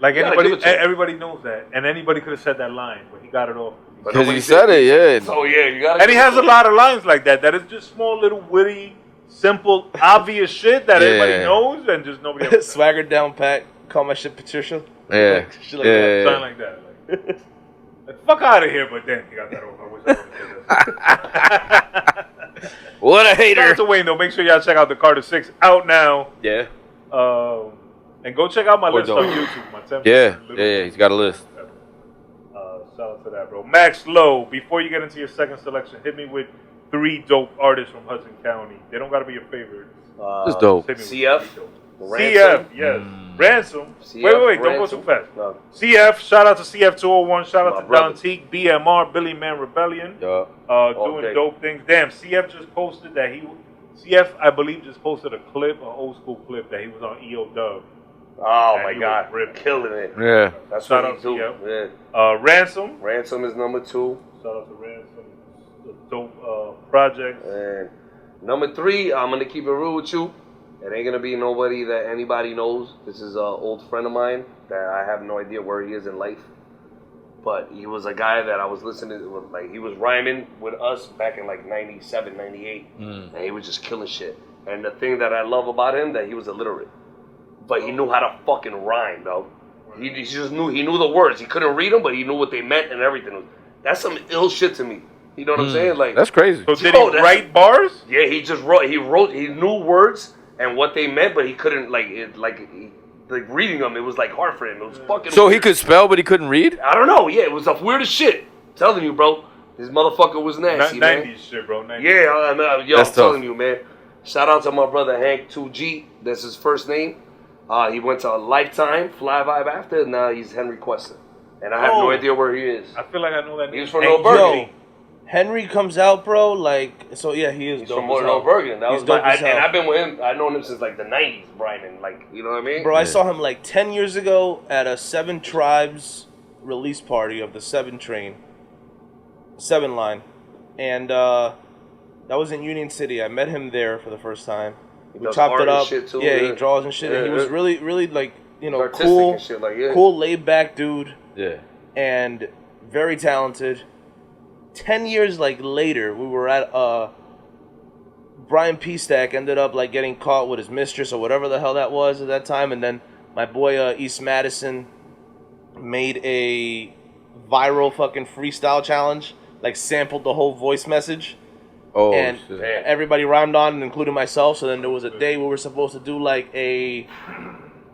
Like everybody knows that, and anybody could have said that line, but he got it off. Because he said it, yeah. So yeah, you got. And he has a lot of lines like that. That is just small, little, witty, simple, obvious shit that everybody knows, and just nobody else. Swagger down pat. Call my shit Patricia. Yeah. Shit like that. Something like that. Like, fuck out of here, but then he got that off. I wish I would have said that. What a hater. Shout out to Wayne, though. Make sure y'all check out the Carter 6 out now. Yeah. And go check out my list on YouTube. My 10 Yeah, he's got a list. Shout out to that, bro. MaxLo, before you get into your second selection, hit me with 3 dope artists from Hudson County. They don't got to be your favorites. Just dope. CF. CF, yes. Ransom. CF, Wait, don't go too fast. No. CF, shout out to CF201, shout out My to brother. Dontique, BMR, Billy Man Rebellion. Doing dope things. Damn, CF just posted that CF, I believe, just posted a clip, an old school clip that he was on EO Dub. Oh my god, killing it. Yeah. That's Shout what out he do. to Yeah. Ransom. Ransom is number 2. Shout out to Ransom. The dope project. And number 3, I'm gonna keep it real with you. It ain't gonna be nobody that anybody knows. This is an old friend of mine that I have no idea where he is in life. But he was a guy that I was listening to, like he was rhyming with us back in like 97, 98. And he was just killing shit. And the thing that I love about him, that he was illiterate. But he knew how to fucking rhyme, though. He just knew the words. He couldn't read them, but he knew what they meant and everything. That's some ill shit to me. You know what I'm saying? Like that's crazy. So did he write bars? Yeah, he just wrote. He knew words and what they meant, but he couldn't like reading them. It was like hard for him. It was fucking. So weird. he could spell, but he couldn't read. I don't know. Yeah, it was the weirdest shit. I'm telling you, bro. This motherfucker was nasty, 90s man. shit, bro. 90s. Yeah, That's I'm telling you, man. Shout out to my brother Hank 2G. That's his first name. He went to a Lifetime, Fly Vibe after, and now he's Henry Questa. And I have no idea where he is. I feel like I know that name. He was from North Burgundy. Henry comes out, bro. Like, so yeah, he is. He's dope from as hell. North Burgundy. That He's was dope as and hell. I've been with him. I've known him since like the 90s, Brian, and like, you know what I mean? Bro, I saw him like 10 years ago at a 7 Tribes release party of the 7 line. And that was in Union City. I met him there for the first time. We chopped it up. Shit too, yeah, he draws and shit. Yeah, and he was really, really like, you know, artistic cool, and shit, like, cool, laid back dude. Yeah. And very talented. 10 years like later, we were at Brian P. Stack ended up like getting caught with his mistress or whatever the hell that was at that time, and then my boy East Madison made a viral fucking freestyle challenge, like sampled the whole voice message. Oh, and shit. everybody rhymed on it, including myself. So then there was a day we were supposed to do like a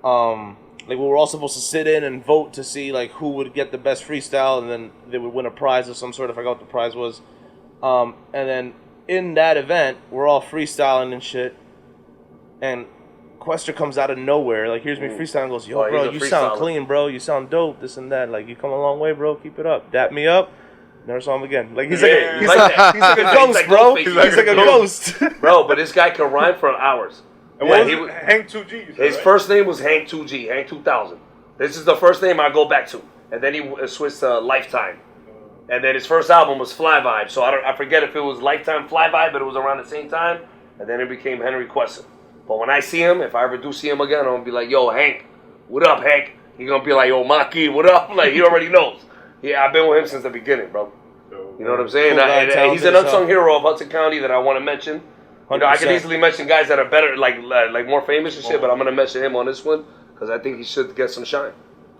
like we were all supposed to sit in and vote to see like who would get the best freestyle, and then they would win a prize of some sort. I forgot what the prize was. And then in that event, we're all freestyling and shit, and Quester comes out of nowhere, like hears me freestyling and goes, yo, bro, you sound clean, bro, you sound dope, this and that, like you come a long way, bro, keep it up. Dap me up, never saw him again. Like he's like a ghost, bro. He's like a ghost. Bro, but this guy can rhyme for hours. And what was it? Hank 2G. His first name was Hank 2G, Hank 2000. This is the first name I go back to. And then he switched to Lifetime. And then his first album was Fly Vibe. So I forget if it was Lifetime Fly Vibe, but it was around the same time. And then it became Henry Quester. But when I see him, if I ever do see him again, I'm going to be like, yo, Hank, what up, Hank? He's going to be like, yo, Maki, what up? Like, he already knows. Yeah, I've been with him since the beginning, bro. You know what I'm saying? And he's an unsung hero of Hudson County that I want to mention. You know, I could easily mention guys that are better, like more famous and shit, but I'm going to mention him on this one because I think he should get some shine,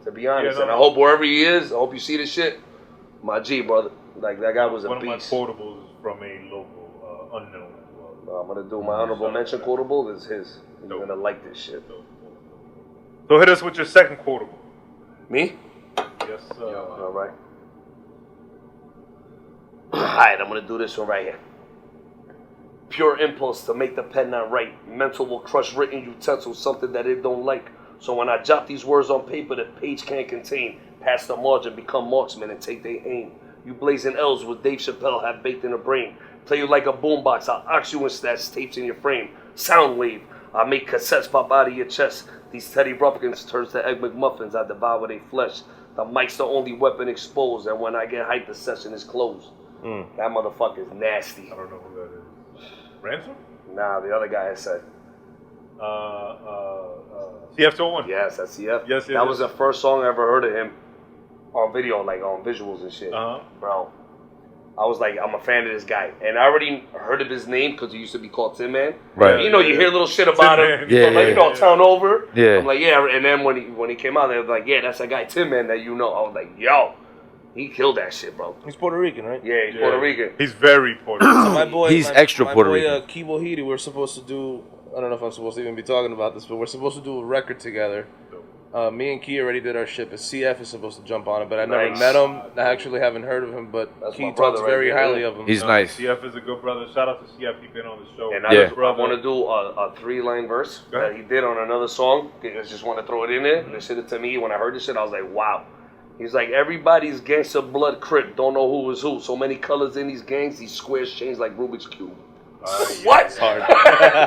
to be honest. And I hope wherever he is, I hope you see this shit. My G, brother. Like, that guy was a beast. One of my quotables is from a local unknown. I'm going to do my honorable mention quotable is his. He's going to like this shit. So hit us with your second quotable. Me? Yes, sir. All right. All right, I'm going to do this one right here. Pure impulse to make the pen not write. Mental will crush written utensils, something that it don't like. So when I jot these words on paper, the page can't contain. Pass the margin, become marksmen, and take their aim. You blazing L's with Dave Chappelle have baked in a brain. Play you like a boombox, I'll ox you in stats, tapes in your frame. Sound wave, I make cassettes pop out of your chest. These Teddy Ruffins turns to Egg McMuffins, I devour their flesh. The mic's the only weapon exposed, and when I get hyped, the session is closed. That motherfucker is nasty. I don't know who that is. Ransom? Nah, the other guy I said. CF201? Yes, that's CF. Yes, that was the first song I ever heard of him on video, like on visuals and shit. Bro, I was like, I'm a fan of this guy. And I already heard of his name because he used to be called Tin Man. Right. You know, you hear little shit about him. Yeah, like, you know, town over. Yeah. I'm like, yeah. And then when he came out, they were like, yeah, that's that guy Tin Man that you know. I was like, yo, he killed that shit, bro. He's Puerto Rican, right? Yeah, he's Puerto Rican. He's very Puerto Rican. So my boy, he's extra Puerto Rican. Kibo Hidi, we're supposed to do, I don't know if I'm supposed to even be talking about this, but we're supposed to do a record together. Me and Key already did our shit, but CF is supposed to jump on it, but I never met him. I actually haven't heard of him, but Key talks very highly of him. He's nice. CF is a good brother. Shout out to CF. He's been on the show. And I want to do a 3-line verse that he did on another song. I just want to throw it in there. And they said it to me when I heard this shit. I was like, wow. He's like, everybody's gangster blood crip. Don't know who is who. So many colors in these gangs. These squares change like Rubik's Cube. What?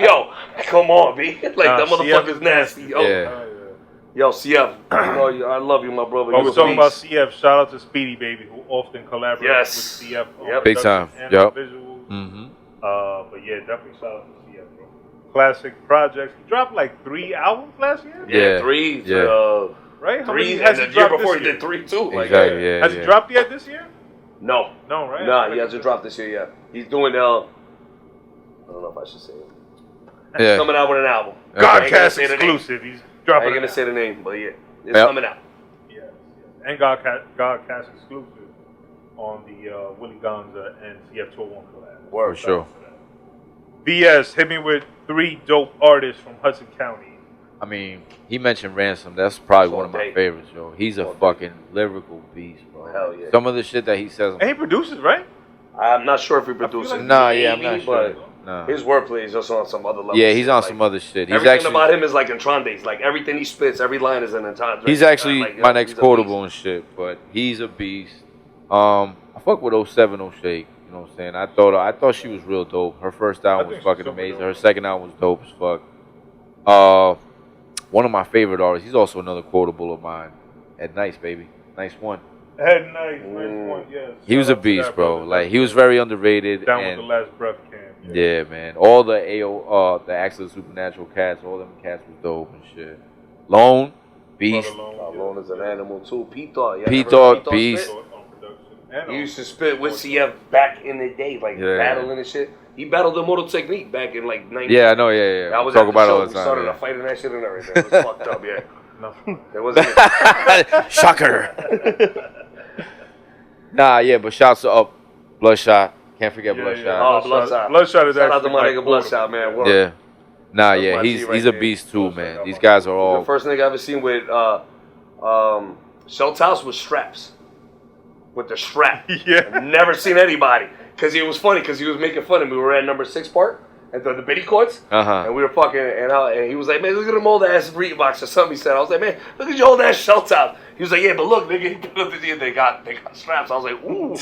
Yo, come on, B. Like, that motherfucker's nasty. Yo. Yeah. Yo, CF, you know, I love you, my brother. While we're talking about CF, shout out to Speedy Baby, who often collaborates with CF on big time. And visuals. But yeah, definitely shout out to CF, bro. Classic projects. He dropped like 3 albums last year? Yeah, 3. Right? How 3, many has and he the year dropped before this he year? did 3 too. Like, exactly, yeah. Has he dropped yet this year? No. No, right? Nah, he hasn't dropped this year yet. He's doing, I don't know if I should say it. Yeah. He's coming out with an album. Gahhdcast exclusive. He's dropping. I ain't gonna say the name, but yeah, it's coming out. Yes. And Gahhdcast exclusive on the Willy Gonza and CF201 collab. For sure. BS, hit me with 3 dope artists from Hudson County. I mean, he mentioned Ransom. That's probably one of my favorites, yo. He's a fucking lyrical beast, bro. Hell yeah. Some of the shit that he says. And he produces, right? I'm not sure if he produces. Like I'm not sure. But his wordplay is just on some other level. Yeah, he's on some other shit. He's everything about him is like Entrandes. Like everything he spits, every line is an Entrandes. He's actually my next quotable and shit, but he's a beast. I fuck with 07 Shake. You know what I'm saying? I thought she was real dope. Her first album was fucking amazing. Her second album was dope as fuck. One of my favorite artists. He's also another quotable of mine. At Nyce, baby. Nice one. Head Nyce, nice one, yes. He was a beast, bro. Like, he was very underrated. Down with the Last Breath camp. Yeah, man. All the the Axel Supernatural cats, all them cats was dope and shit. Lone, beast. Lone is an animal too. P-Thought, yeah. P-Thought, beast. He used to spit with CF back in the day, like battling and shit. He battled Immortal Technique back in like 90. Yeah, I know, yeah. I was talk about it all the we time. started a fight and that shit and everything. It was fucked up, yeah. No. It wasn't. Shocker. Nah, yeah, but shouts to Bludshot. Can't forget Bludshot. Oh, Bludshot. Bloodshot is Shout out to actually my nigga Bludshot, man. Word. Yeah. Nah, That's yeah, my he's G right a there. beast too, man. These guys are The all. first nigga I ever seen with Shell House with straps. With the strap. Yeah. I've never seen anybody. Because it was funny, because he was making fun of me. We were at number 6 part, at the biddy courts. Uh-huh. And we were fucking, and he was like, man, look at them old ass Reeboks or something he said. I was like, man, look at your old ass Shell House. He was like, yeah, but look, nigga, they got straps. I was like, ooh.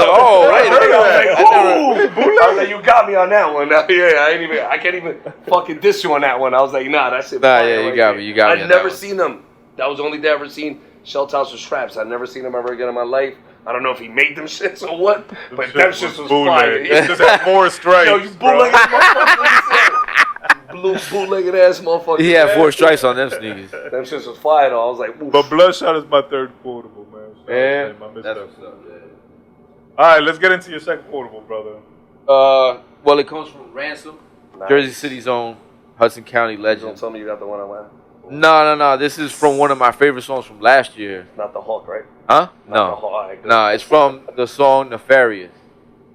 Oh, right. I was like, you got me on that one. Yeah, I can't even fucking diss you on that one. I was like, nah, that's it. Nah, yeah, you got me. You got me. I'd never seen them. That was the only day I ever seen Shell House with straps. I'd never seen him ever again in my life. I don't know if he made them shits or what, but them shits was fire. It just had more stripes. Yo, you bootlegged motherfucker. Bootlegged ass motherfucker. He had 4 stripes on them sneakers. Them shits was fire though. I was like, oof. But Bludshot is my third quotable, man. So Yeah, I missed that's that. what's up. Yeah. All right, let's get into your second quotable, brother. Well, it comes from Ransom, Nice. Jersey City's own Hudson County Don't legend. tell me you got the one I want. No. This is from one of my favorite songs from last year. Not the Hawk, right? Huh? Not the No. Hawk. No, it's from the song Nefarious.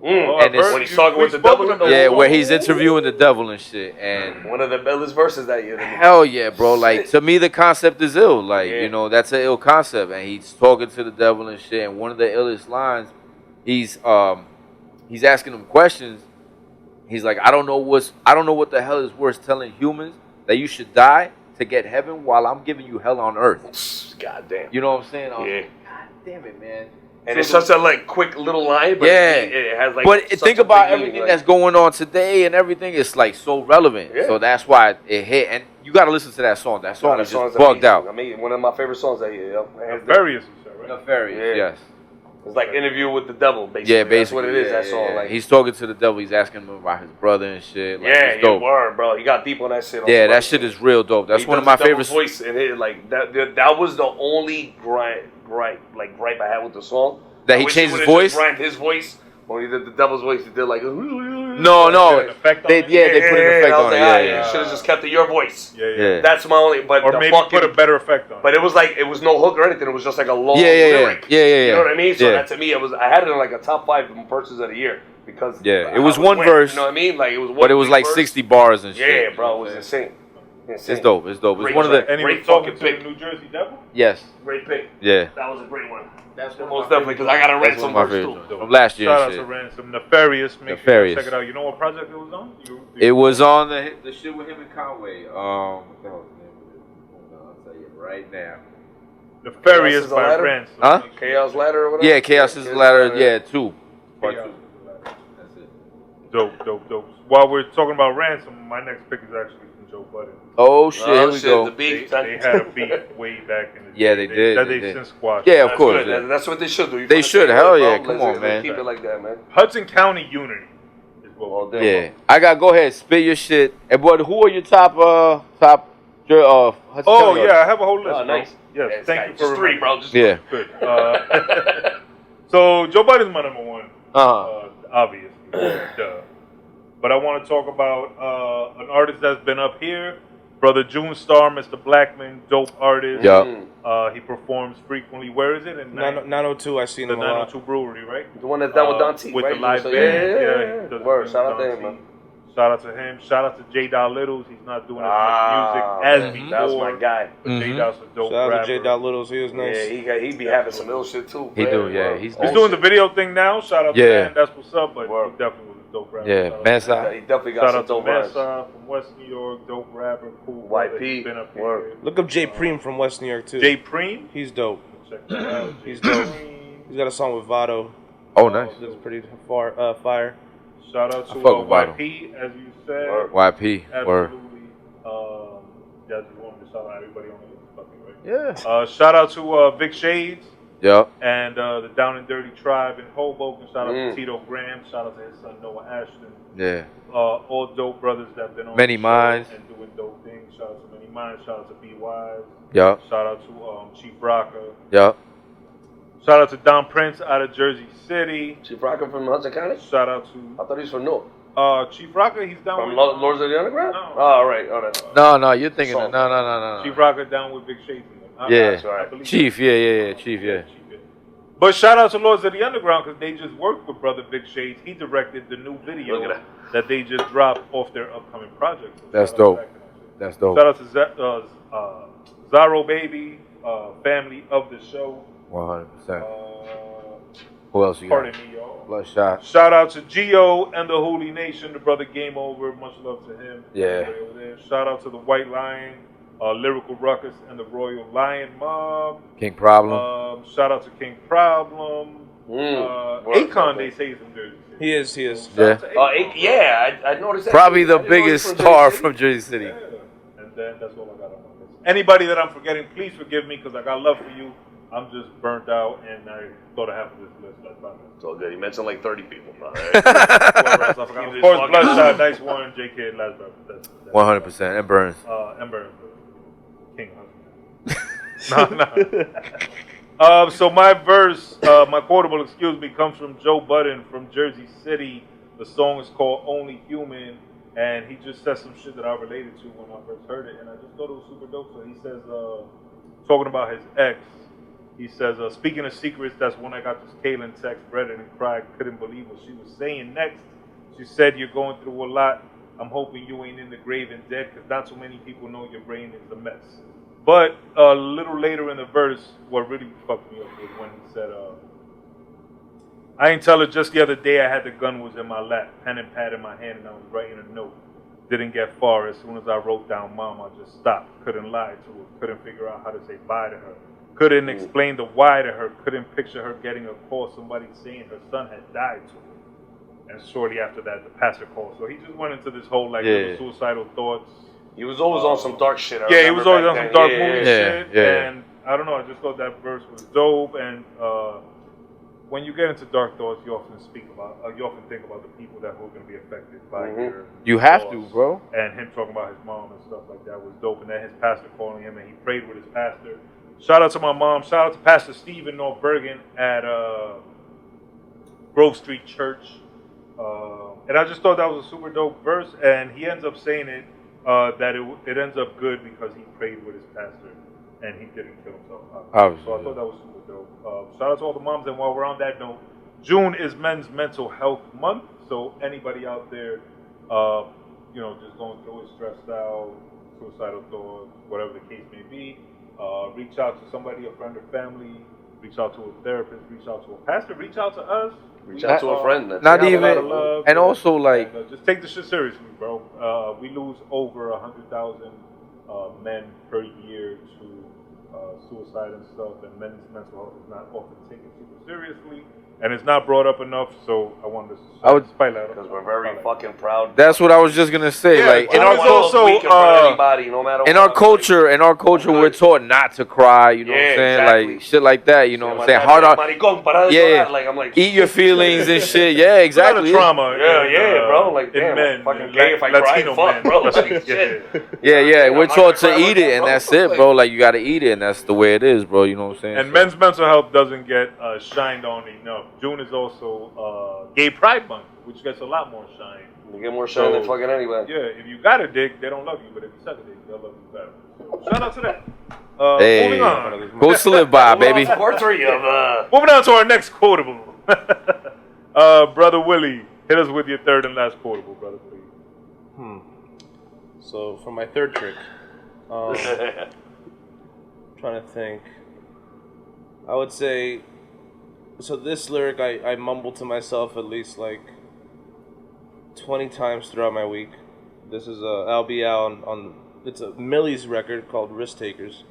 Oh, And it's- when he's talking with the devil. Yeah, where he's interviewing the devil and shit. And One of the illest verses that year. hell yeah, bro. Like, to me, the concept is ill. Like, Yeah. you know, that's an ill concept. And he's talking to the devil and shit. And one of the illest lines, he's asking him questions. He's like, I don't know what the hell is worse, telling humans that you should die to get heaven while I'm giving you hell on earth. God damn. You know what I'm saying? I was Yeah. like, God damn it, man. And So it's the- such a like quick little line, but Yeah. it has like. But such think a about big meaning, everything like- that's going on today and everything. It's like so relevant. Yeah. So that's why it hit. And you got to listen to that song. That song is just bugged out. I mean, one of my favorite songs that year. Yo. Nefarious, you said, right? Nefarious, Yeah. yes. It's like Interview with the Devil, basically. Yeah, basically. That's what it is. Yeah, that song. yeah. Like, He's talking to the devil. He's asking him about his brother and shit. Like, yeah, it's dope. word, bro. He got deep on that shit. Yeah, that shit is real dope. That's He one of does my the devil's favorite. voice, and it like that was the only gripe I had with the song. That I he wish changed his would've voice? just rhymed his voice. When he did the devil's voice, he did like No, An effect on it? they put an effect I was on like, it. ah, Yeah, you yeah. should have just kept it your voice. Yeah. That's my only. But Or the maybe fucking, put a better effect on it. But it was like it was no hook or anything. It was just like a long Yeah. lyric. Yeah. You know what I mean? So Yeah. that to me, it was. I had it in like a top 5 verses of the year because Yeah, it I was one went, verse, You know what I mean? Like it was one. But it was big like verse. 60 bars and shit. Yeah, bro, it was insane. It's dope. It's dope. It's Great one of the. And he Great was talking fucking to pick. the New Jersey Devil? Yes. Great pick. Yeah. That was a great one. That's Most definitely because I got a That's one Ransom of my verse favorites too. from last year Shout and out shit. to Ransom. Nefarious. Make sure Nefarious. you check it out. You know what project it was on? It was on the shit with him and Conway. What the hell's the name of it? Hold on, I'll tell you right now. Nefarious Chaos is a by ladder? Ransom. Huh? Chaos Ladder or whatever? Yeah, Chaos is the ladder. Yeah, 2. Part 2. Chaos. That's it. Dope. While we're talking about Ransom, my next pick is actually from Joe Budden. Oh shit! Here we go. The beef. They had a beef way back in the day. Yeah, they did, That they they did. since squashed. Yeah, of That's course. good. Yeah. That's what they should do. You They fucking should. say, Hell bro, yeah. let's Come on, just man. Keep it like that, man. Hudson County Unity is what Well, we damn. Yeah, I got. Go ahead, spit your shit. And but who are your top Hudson Oh County yeah, I have a whole list. Oh, bro. nice. Yes, Yeah, thank you just for 3, bro. remembering. Just Yeah. Good. So Joe Biden's my number one, obviously, duh. But I want to talk about an artist that's been up here, Brother June Star, Mr. Blackman, dope artist. Yeah. He performs frequently. Where is it? In 902, I seen the him a lot. 902 Brewery, right? The one that's down with Don T, with right? the live So, band. yeah. He does Word. the Shout out Don to him, T. man. Shout out to him. Shout out to J. Littles. He's not doing as Ah, much music as man, before. That was my guy. But J. Dot's a dope Shout out rapper. to J. Littles, he was nice. Yeah, he be having some ill shit too. He man. do, yeah. Word. He's He's doing the video thing now. Shout out to Yeah. him. That's what's up. But Word. he definitely was a dope rapper. Yeah, Shout out Mesa. to Yeah, him. he definitely got Shout some out to dope rhymes. Mesa from West New York. Dope rapper. Cool. brother. YP. He's been up here. Word. Look up Jay Preem from West New York, too. Jay Preem. He's dope. Check that out. He's Jay dope. Preem. He's got a song with Vado. Oh, nice. That's pretty fire. Shout out to I fuck with Vital. YP, as you said. Word. YP. Or Absolutely. Yeah, I just wanted to shout out everybody on the list. Fucking right. yeah. Shout out to Vic Shades Yep. and the Down and Dirty Tribe in Hoboken. Shout out to Mm. Tito Graham. Shout out to his son Noah Ashton. Yeah. All dope brothers that have been on Many the show Minds. and doing dope things. Shout out to Many Minds. Shout out to B Wise. Yep. Shout out to Chief Rocker. Yep. Shout out to Don Prince out of Jersey City. Chief Rocker from Hudson County? Shout out I thought he was from North. to Chief Rocker. He's down From with Lords of the Underground? No. Oh, all right. Oh, that's No, you're thinking. Song. No. Chief Rocker down with Big Shades. Yeah. I believe Chief. Yeah. Chief. Yeah. Chief, yeah. But shout out to Lords of the Underground because they just worked with Brother Big Shades. He directed the new video that they just dropped off their upcoming project. So That's dope. That's dope. Shout out to Zaro Baby, family of the show. 100%. Who else you got? Pardon me, y'all. Bloodshot. Shout out to Gio and the Holy Nation, the brother Game Over. Much love to him. Yeah. Over there. Shout out to the White Lion, Lyrical Ruckus, and the Royal Lion Mob. King Problem. Shout out to King Problem. Akon, they say, is from Jersey City. He is. Yeah. I noticed that. Probably the biggest star from Jersey City. Yeah. And then that's all I got on my list. Anybody that I'm forgetting, please forgive me because I got love for you. I'm just burnt out, and I thought of half of this list. It's all good. You mentioned like 30 people, brother. Of course, Bludshot, Nice One, JK, last brother. 100%. And Burnz. And Burnz. King Hudson. No. So my verse, my quotable, comes from Joe Budden from Jersey City. The song is called Only Human, and he just said some shit that I related to when I first heard it, and I just thought it was super dope. So he says, talking about his ex, he says, speaking of secrets, that's when I got this Kaylin text, read it and cried, couldn't believe what she was saying next. She said, you're going through a lot. I'm hoping you ain't in the grave and dead, because not so many people know your brain is a mess. But a little later in the verse, what really fucked me up was when he said, I ain't tell her just the other day I had the gun was in my lap, pen and pad in my hand, and I was writing a note. Didn't get far. As soon as I wrote down mom, I just stopped. Couldn't lie to her. Couldn't figure out how to say bye to her. Couldn't explain the why to her. Couldn't picture her getting a call, somebody saying her son had died to her. And shortly after that, the pastor called. So he just went into this whole little suicidal thoughts. He was always on some dark shit. He was always on some dark movie shit. Yeah. And I don't know, I just thought that verse was dope. And when you get into dark thoughts, you often think about the people that were going to be affected by your You have loss. to, bro. And him talking about his mom and stuff like that was dope. And then his pastor calling him, and he prayed with his pastor. Shout out to my mom. Shout out to Pastor Steve in North Bergen at Grove Street Church. And I just thought that was a super dope verse. And he ends up saying it that it ends up good because he prayed with his pastor and he didn't kill himself. So I thought that was super dope. Shout out to all the moms. And while we're on that note, June is Men's Mental Health Month. So anybody out there, just going through it, stressed out, suicidal thoughts, whatever the case may be, reach out to somebody, a friend or family, reach out to a therapist, reach out to a pastor, reach out to us. Reach out to a friend. Not even, and also like, just take this shit seriously, bro. We lose over 100,000 men per year to suicide and stuff, and men's mental health is not often taken super seriously, and it's not brought up enough. So I wanted to spotlight out because we're very fucking proud. That's what I was just gonna say. Yeah, like in our anybody, no matter in our culture, we're taught not to cry. You know what I'm saying? Exactly. Like shit like that. You know what I'm saying? Hard on. Like I'm like, eat your feelings and shit. Yeah, exactly. Trauma. Bro. Like damn, men, fucking gay if I cry. Fuck, bro. Like, shit. Yeah. We're taught to eat it, and that's it, bro. Like you gotta eat it, and that's the way it is, bro. You know what I'm saying? And men's mental health doesn't get shined on enough. June is also Gay Pride Month, which gets a lot more shine. You get more shine than fucking anybody. Yeah, if you got a dick, they don't love you, but if you suck a dick, they'll love you better. So, shout out to that. Moving on. Goes to live by, baby. Part 3 of Moving on to our next quotable. Brother Willie, hit us with your third and last quotable, brother, please. So for my third trick, trying to think, I would say. So this lyric, I mumble to myself at least like 20 times throughout my week. This is I'll be out on it's a Millie's record called Risk Takers,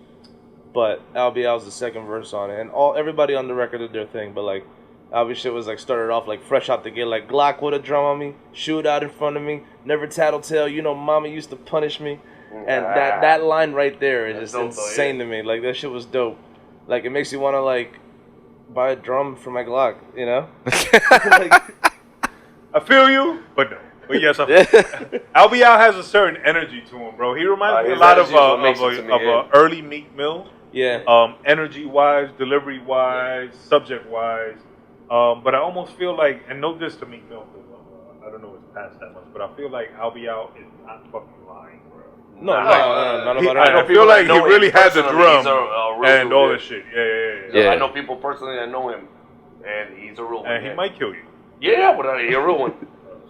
but I'll be out's the second verse on it, and everybody on the record did their thing, but like Albie shit was like started off like fresh out the gate, like Glock with a drum on me, shoot out in front of me, never tattletale, mama used to punish me, and that line right there is just insane to me. Like that shit was dope. Like it makes you want to like buy a drum for my Glock, I feel you, but no. But yes, Albie Out has a certain energy to him, bro. He reminds me a lot of early Meek Mill. Yeah. Energy-wise, delivery-wise, subject-wise. But I almost feel like, and no diss to Meek Mill, I don't know it's past that much, but I feel like Albie Out is not fucking lying, bro. No, none about it. I feel like he really had the drum and all this shit. Yeah. I know people personally that know him And he's a real one. And he might kill you. Yeah, but he's a real one.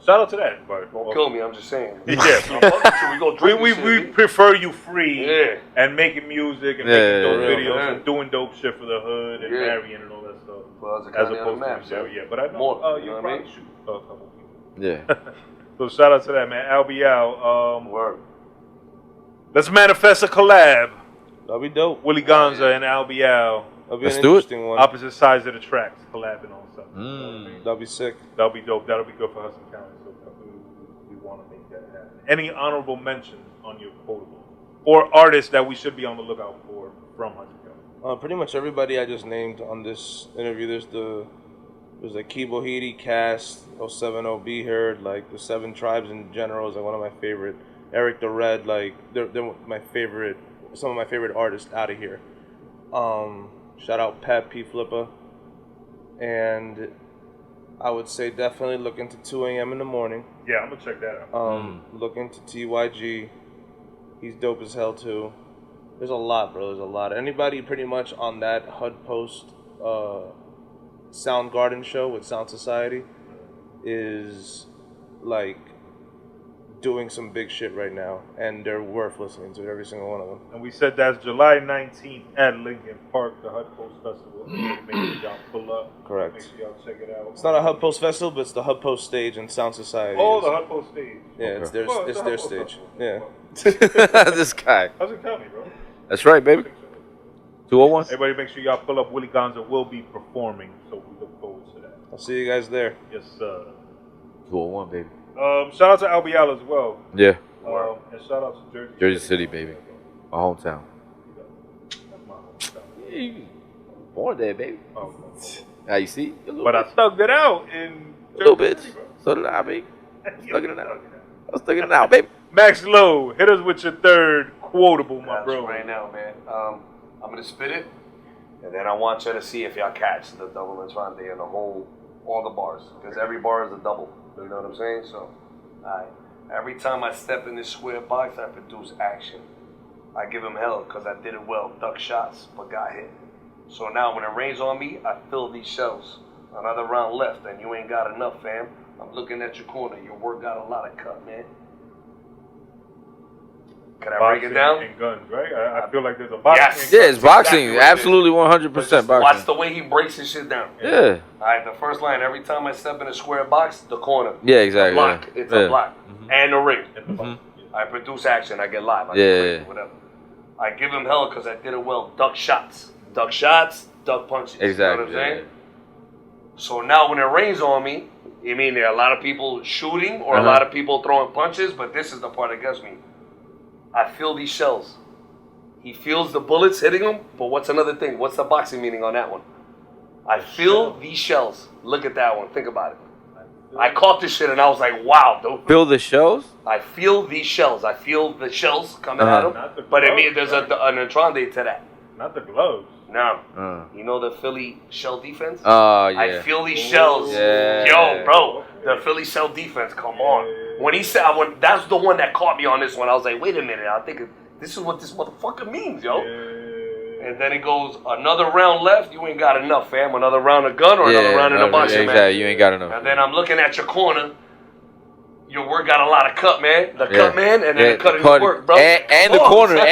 Shout out to that, but Don't kill me. I'm just saying. Yeah, we go drink we prefer you free and making music and making dope videos and doing dope shit for the hood and marrying and all that stuff. Well, as opposed to yeah, but I know you probably shoot a couple people. Yeah. So shout out to that, man. Al. Word. Let's manifest a collab. That'll be dope. Willy Gonza and Al. That'll be Let's an do interesting one. Opposite sides of the tracks, collabing on something. That'll be sick. That'll be dope. That'll be good for Hudson County. So we want to make that happen. Any honorable mentions on your quotable or artists that we should be on the lookout for from Hudson County? Pretty much everybody I just named on this interview. There's the Kibo Hidi cast, 070 Be Heard, like the Seven Tribes in general is like one of my favorite. Eric the Red, like they're my favorite. Some of my favorite artists out of here. Shout out Pat P Flipper, and I would say definitely look into 2 a.m. in the morning. Yeah, I'm gonna check that out. Look into TYG. He's dope as hell too. There's a lot, bro. There's a lot. Anybody pretty much on that HUD Post Soundgarden show with Sound Society is like doing some big shit right now, and they're worth listening to, every single one of them. And we said that's July 19th at Lincoln Park, the HUD Post Festival. Make sure y'all pull up. Correct. Make sure y'all check it out. It's not a HUD Post Festival, but it's the HUD Post stage and Sound Society. Oh, the HUD Post stage. Yeah, Okay. it's their Well, it's their stage. Yeah. This guy. Hudson County, bro. That's right, baby. 201. Everybody make sure y'all pull up. Willy Gonza will be performing, so we look forward to that. I'll see you guys there. Yes, sir. 201, baby. Shout out to LBL as well. Yeah. And shout out to Jersey. Jersey City, baby. My hometown. That's my hometown. Yeah, you born there, baby. Oh, Now you see? but I thugged it out in A little bit. Jersey City, bro. So did I, baby. Thugging it out. I was thugging it out, baby. MaxLo, hit us with your third quotable, my That's bro. right now, man. I'm gonna spit it, and then I want you to see if y'all catch the double entrante and all the bars, because every bar is a double. You know what I'm saying? So, every time I step in this square box, I produce action. I give him hell because I did it well, duck shots, but got hit. So now when it rains on me, I fill these shells. Another round left, and you ain't got enough, fam. I'm looking at your corner. Your work got a lot of cut, man. Can I break it down? And guns, right? I feel like there's a boxing. Yes. and Yeah, guns. it's boxing. Exactly what it Absolutely 100% boxing. Watch the way he breaks his shit down. Yeah. Alright, the first line, every time I step in a square box, the corner. Yeah, exactly. Block. Yeah. It's Yeah. a block. And the ring. Mm-hmm. I produce action. I get live. I Yeah, get crazy, yeah. whatever. I give him hell because I did it well. Duck shots. Duck shots, duck punches. Exactly. You know what I'm saying? So now when it rains on me, you mean there are a lot of people shooting or a lot of people throwing punches, but this is the part that gets me. I feel these shells. He feels the bullets hitting him, but what's another thing? What's the boxing meaning on that one? I feel these shells. Look at that one. Think about it. I caught this shit and I was like, wow, dude. Feel the shows? I feel these shells. I feel the shells coming at Not the him. But I gloves, mean, there's right? an entrande to that. Not the gloves. No. You know the Philly shell defense? Oh, yeah. I feel these shells. Yeah. Yo, bro, the Philly shell defense, come on. When he said, that's the one that caught me on this one. I was like, wait a minute, I think this is what this motherfucker means, yo. And then it goes, another round left, you ain't got enough, fam. Another round of gun or another round in the boxing, man. Exactly, you ain't got enough. And then I'm looking at your corner. Your work got a lot of cut, man. The cut man and then the cut in his work, bro. And the corner, the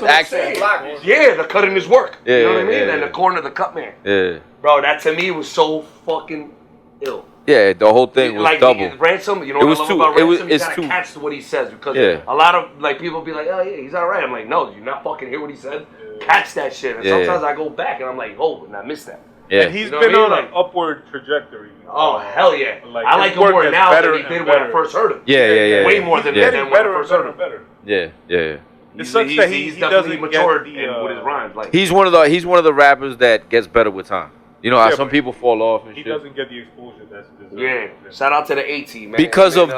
action block. Yeah, the cut in his work. Yeah, you know what I mean? yeah, And the corner, the cut man. Yeah. Bro, that to me was so fucking ill. Yeah, the whole thing was like, double. Ransom, you know It what was I love too- about it was- Ransom? You it's gotta too- catch what he says because Yeah. a lot of like people be like, oh yeah, he's all right. I'm like, no, did you not fucking hear what he said? Catch that shit. And Yeah. sometimes I go back and I'm like, oh, and I missed that. Yeah. And he's You know been what I on mean? an upward trajectory. Oh hell yeah! Like, I like his him work more gets now better than he and did when I better. first heard him. Yeah. Way more than, He's than getting when I better and first heard better him. and better. Yeah. It's such that he definitely doesn't matured get the, with his rhymes. Like He's one of the rappers that gets better with time. You know how Yeah, some but people fall off and He shit. doesn't get the exposure that's deserved. yeah. Shout out to the 18 man. Because of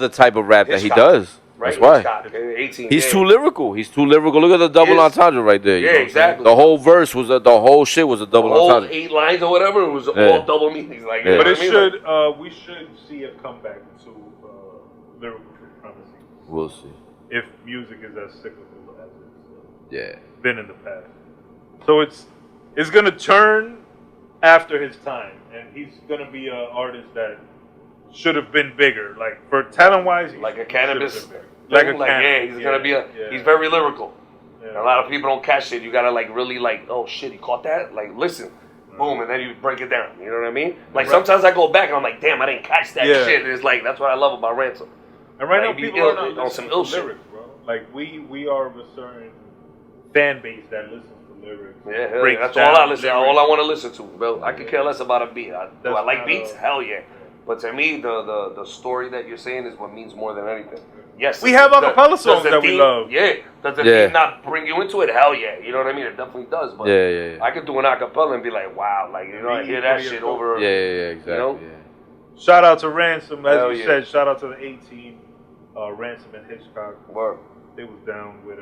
the type of rap that he does. Right? That's why. Hitchcock, 18. He's yeah. too lyrical. Look at the double He is. entendre right there. You Yeah, know what I'm saying? exactly. The whole verse was the whole shit was a The double whole entendre. 8 lines or whatever, it was Yeah. all double meanings. Like, you know But what it I mean? should, we should see a comeback to lyrical supremacy We'll see. if music is as cyclical as it's Yeah. been in the past. So it's gonna turn after his time, and he's gonna be an artist that should have been bigger. Like for talent-wise, like a cannabis. Like a yeah, he's gonna be he's very lyrical. Yeah. A lot of people don't catch it. You gotta like really like, oh shit, he caught that? Like listen. Boom, and then you break it down. You know what I mean? Like sometimes I go back and I'm like, damn, I didn't catch that shit. And it's like that's what I love about Ransom. And right like, now people are not on some ill lyrics, bro. Like we are of a certain fan base that listens to lyrics. Yeah, that's all I listen. All I want to listen to, bro. I could care less about a beat. Do I like beats? Hell yeah. But to me, the story that you're saying is what means more than anything. Yes, we have acapella songs that we love. Yeah, does the beat not bring you into it? Hell yeah, you know what I mean. It definitely does. But I could do an acapella and be like, wow, like you know, I hear that shit over. Yeah, exactly. You know? Shout out to Ransom, as you said. Shout out to the 18, Ransom and Hitchcock. Word. They was down with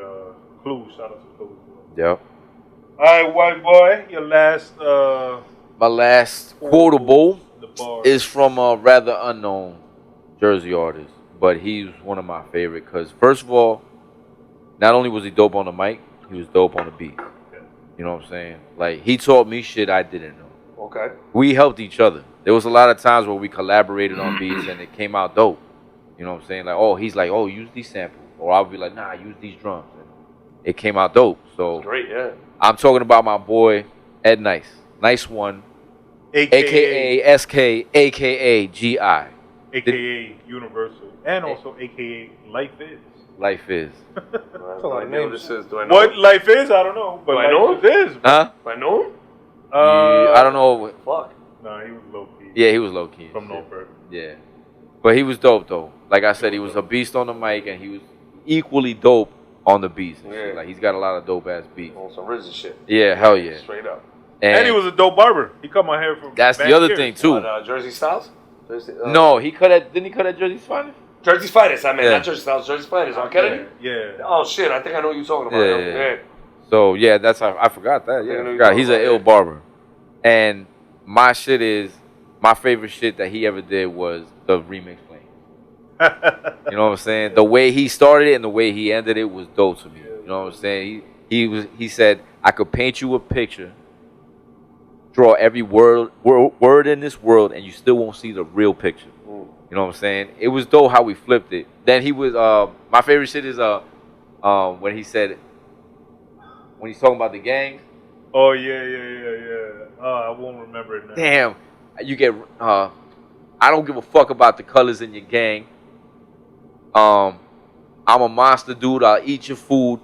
Clue. Shout out to Clue. Yep. All right, white boy, your last. My last quotable bar is from a rather unknown Jersey artist, but he's one of my favorite because, first of all, not only was he dope on the mic, he was dope on the beat. You know what I'm saying? Like, he taught me shit I didn't know. Okay. We helped each other. There was a lot of times where we collaborated on beats and it came out dope. You know what I'm saying? Like, oh, he's like, oh, use these samples. Or I'll be like, nah, use these drums. And it came out dope. So that's great, yeah. I'm talking about my boy, Ed Nyce. Nyce One. AKA SK, AKA GI. AKA Universal. And also AKA Life Is. Life Is. Do I know this is? Do I know what him? Life Is? I don't know. But do I know Life Is. Huh? Do I know him? I don't know. Fuck. Nah, he was low key. Yeah, he was low key. From Norfolk. Yeah. But he was dope, though. Like I said, he was a beast on the mic, and he was equally dope on the beats. And shit. Like, he's got a lot of dope-ass beats. On some RZA shit. Yeah, hell yeah. Straight up. And he was a dope barber. He cut my hair from. That's the other thing, too. Jersey Styles? No, didn't he cut at Jersey's Finest? Jersey's Finest, I mean, not Jersey Styles, Jersey's Finest. On Kennedy? Yeah. Oh, shit, I think I know what you're talking about. Yeah. So, yeah, that's I forgot that. Yeah, I forgot. He's an ill barber. And my favorite shit that he ever did was the remix playing. You know what I'm saying? The way he started it and the way he ended it was dope to me. You know what I'm saying? He said, I could paint you a picture, draw every word in this world, and you still won't see the real picture. You know what I'm saying? It was dope how we flipped it. Then he was my favorite shit is when he said when he's talking about the gangs. Oh yeah. I won't remember it now. Damn, you get I don't give a fuck about the colors in your gang. I'm a monster dude. I'll eat your food.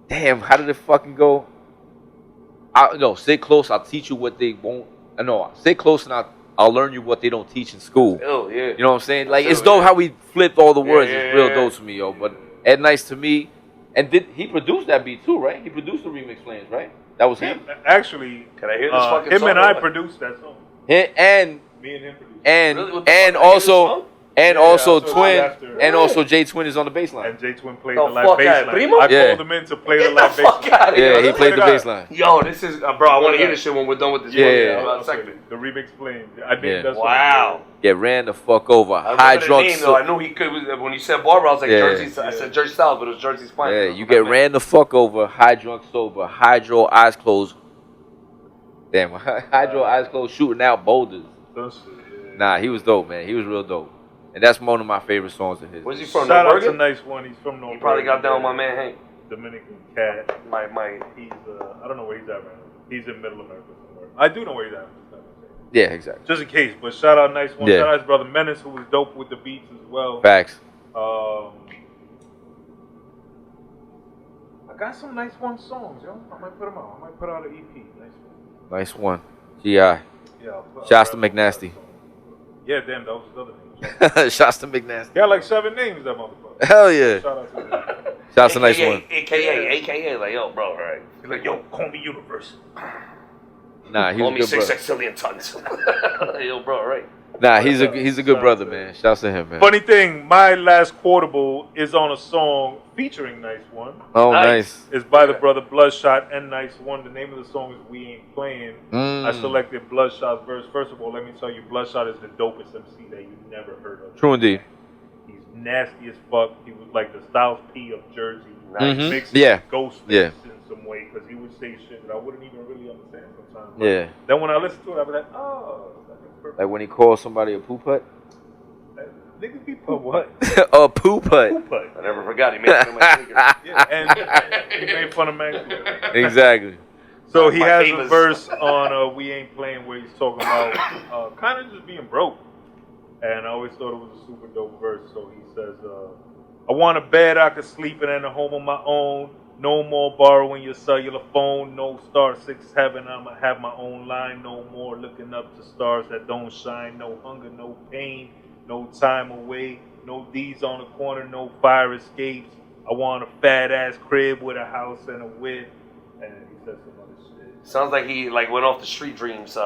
Damn, how did it fucking go? No, stay close. I'll teach you what they won't. No, stay close and I'll learn you what they don't teach in school. Oh yeah. You know what I'm saying? Like it's dope how we flipped all the words. It's real dope to me, yo. But Ed Nyce to me, and he produced that beat too, right? He produced the remix plans, right? That was him. Actually, can I hear this fucking him song? and I produced that song. And me and him produced. And also. And also J Twin is on the bass line. And J Twin played the live bass line. I called him in to play the live bass line. Yeah, he played the bass line. Yo, this is bro. I want to hear this shit when we're done with this. The remix playing. I think that's wow. Get ran the fuck over. High drunk. I knew he could. When you said Barbara, I was like Jersey. I said Jersey Styles, but it was Jersey's Finest. Yeah, you get ran the fuck over. High drunk sober. Hydro eyes closed. Damn, Hydro eyes closed shooting out boulders. Nah, he was dope, man. He was real dope. And that's one of my favorite songs of his. Where's he from? Shout out to Nyce One. He's from Norfolk. He probably got down with my man Hank. Dominican cat. He's I don't know where he's at right now. He's in Middle America somewhere. I do know where he's at. Yeah, exactly. Just in case. But shout out Nyce One. Shout out his brother Menace, who was dope with the beats as well. Facts. I got some Nyce One songs, yo. I might put them out. I might put out an EP. Nyce One. GI. Yeah. Shouts to McNasty. Yeah, damn, that was his other name. Shouts to McNasty. He got like 7 names, that motherfucker. Hell yeah. Shout out to him. Shouts to Nyce One. AKA, like, yo, bro, right? He's like, yo, call me Universe. Nah, call me me 6 sexillion tons. Yo, bro, right? Nah, he's a good brother, man. Shouts to him, man. Funny thing, my last quotable is on a song featuring Nyce One. Oh, nice. It's by the brother Bludshot and Nyce One. The name of the song is We Ain't Playing. I selected Bloodshot's verse. First of all, let me tell you, Bloodshot is the dopest MC that you've never heard of. True indeed. He's nasty as fuck. He was like the Styles P of Jersey. Nice. Mixed with Ghostface and some way because he would say shit that I wouldn't even really understand sometimes. Yeah. Then when I listen to it, I'd be like, oh, that's perfect. Like when he calls somebody a poop hut. Niggas be poop what? A poop hut. Poop hut. I never forgot he made fun of my sneakers. Yeah, and he made fun of MaxLo. Exactly. So he My has famous- a verse on We Ain't Playing where he's talking about kind of just being broke. And I always thought it was a super dope verse. So he says, I want a bed I could sleep in and a home of my own. No more borrowing your cellular phone. No star 6 heaven. I'ma have my own line. No more looking up to stars that don't shine. No hunger, no pain. No time away. No D's on the corner. No fire escapes. I want a fat ass crib with a house and a whip. And he says some other shit. Sounds like he like went off the street dreams,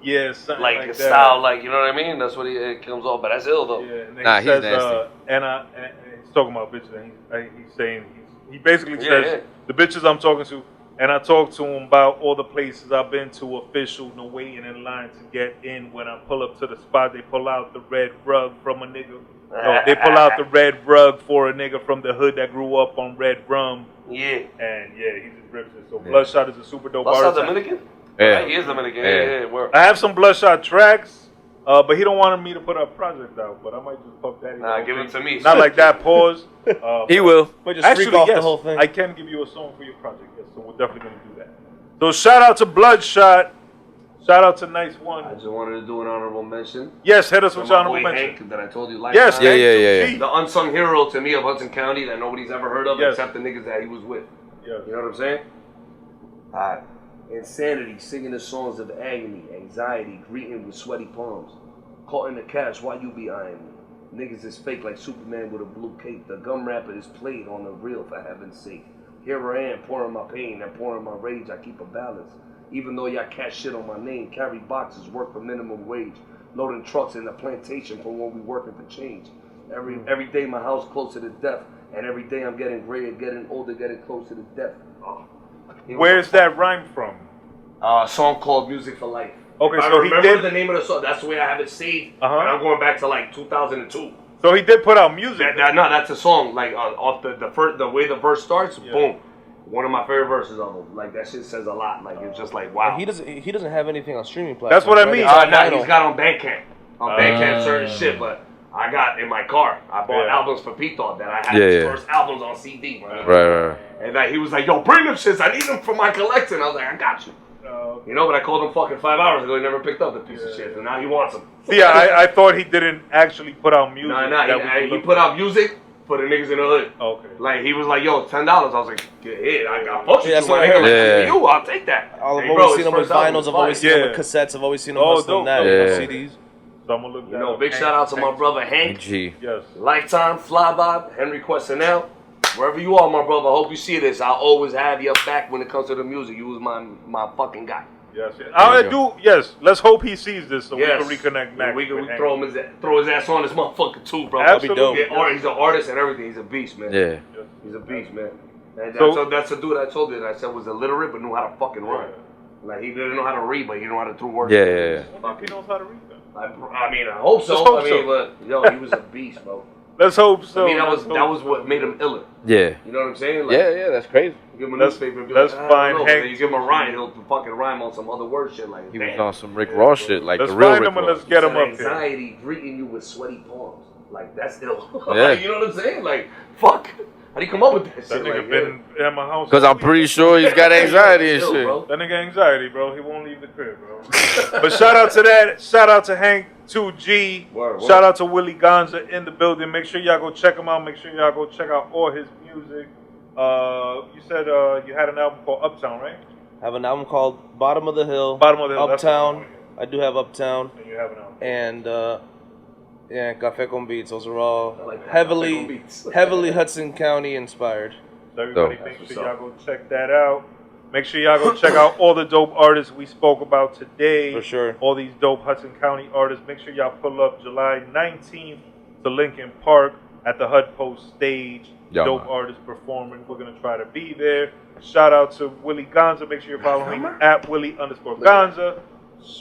Yeah, something like, like that. style, like you know what I mean. That's what it comes off, but that's ill though. Yeah, and then Nah, he says, he's nasty. and he's talking about bitches. And he's saying he basically Yeah, says the bitches I'm talking to, and I talk to him about all the places I've been to, official, no waiting in line to get in. When I pull up to the spot, they pull out the red rug from a nigga. No, they pull out the red rug for a nigga from the hood that grew up on red rum. Yeah. And yeah, he just rips it. So Bludshot is a super dope Bloodshot artist. Dominican? Yeah. Right, he is Dominican. Yeah. Word. I have some Bludshot tracks, but he don't want me to put a project out. But I might just pop that in. Nah, give it to me. Not like that. Pause. He will. Might just Actually, freak off yes, the whole thing. I can give you a song for your project. Yes, so we're definitely gonna do that. So shout out to Bludshot. Shout out to Nyce I One. just wanted to do an honorable mention. Yes, hit us To with my your honorable boy mention. Hank that I told you last Yes, time. Yeah, Hank yeah, G. The unsung hero to me of Hudson County that nobody's ever heard of Yes. except the niggas that he was with. Yes. You know what I'm saying? Insanity, singing the songs of agony, anxiety, greeting with sweaty palms. Caught in the cash, why you be eyeing me? Niggas is fake like Superman with a blue cape. The gum wrapper is played on the real for heaven's sake. Here I am, pouring my pain and pouring my rage. I keep a balance. Even though y'all cash shit on my name, carry boxes, work for minimum wage. Loading trucks in the plantation from when we working for change. Every day my house closer to death. And every day I'm getting grayer, getting older, getting closer to death. Oh. Where's that rhyme from? A song called Music for Life. Okay, I so he remember did. the name of the song. That's the way I have it saved. Uh-huh. And I'm going back to like 2002. So he did put out music. No, that's a song. Like off the way the verse starts. Yeah. Boom. One of my favorite verses of him. Like that shit says a lot. Like it's just like wow. He doesn't have anything on streaming platforms. That's what I right? mean. It's on Nah, vinyl. he's got on Bandcamp. On Bandcamp certain shit, but I got in my car. I bought Yeah. albums for Pete Thought that I had his first albums on CD. Man. Right. And he was like, "Yo, bring them shits. I need them for my collection." I was like, "I got you." You know, but I called him fucking 5 hours ago. He never picked up the piece of shit, and now he wants them. See, I thought he didn't actually put out music. He put out music for the niggas in the hood. Okay. Like he was like, "Yo, $10." I was like, "Get it. I got bunch Yeah, of that's you, my what I nigga. heard. Like, Yeah. you, I'll take that." I've Hey, always bro, seen his him with first album vinyls. was I've always seen him fire. with cassettes. I've always seen him Oh, hustling dope. that Yeah. with CDs. So I'm gonna look that You know, up. big shout out to my brother Hank, G. Yes. Lifetime, Fly Bob, Henry Questionell. Wherever you are, my brother, I hope you see this. I'll always have your back when it comes to the music. You was my fucking guy. Yes. I do. Yes. Let's hope he sees this so Yes. we can reconnect back. We can with Hank. throw his ass on this motherfucker too, bro. Absolutely. Yeah, he's an artist and everything. He's a beast, man. Yeah. He's a beast, man. And So- that's the dude I told you that I said was illiterate but knew how to fucking rhyme. Like he didn't know how to read, but he knew how to throw words. Yeah. I wonder if he knows how to read that. I mean, I hope so. Let's hope I mean, so. but yo, he was a beast, bro. Let's hope so. I mean, that Let's was hope so. what made him iller. Yeah. You know what I'm saying? Like, Yeah, that's crazy. You give him a Let's- newspaper and be let's like, find I don't know, Hank but then you give him a rhyme, he'll fucking rhyme on some other word shit like He was damn. on some Rick Ross shit, like Let's the real find Rick him and Ross. let's get him Said up here. anxiety greeting you with sweaty palms. Like that's ill. Yeah. Like, you know what I'm saying? Like fuck. How do you come up with that That shit? nigga Like, been at my house. Because I'm pretty sure he's got anxiety and Ill, shit. bro. That nigga anxiety, bro. He won't leave the crib, bro. But shout out to that. Shout out to Hank 2G. Word. Shout out to Willy Gonza in the building. Make sure y'all go check him out. Make sure y'all go check out all his music. You said you had an album called Uptown, right? I have an album called Bottom of the Hill. Bottom of the Hill, that's the Uptown. one, I do have Uptown. And you have an album. And yeah, Café con Beats. Those are all I like that. Café con heavily Beats. heavily Hudson County inspired. So everybody, Dope. make That's sure what's y'all go check that out. Make sure y'all go check out all the dope artists we spoke about today. For sure. All these dope Hudson County artists. Make sure y'all pull up July 19th to Lincoln Park at the HUD Post stage. Yeah, dope man. artists performing. We're going to try to be there. Shout out to Willy Gonza. Make sure you're following at Willy_Gonza.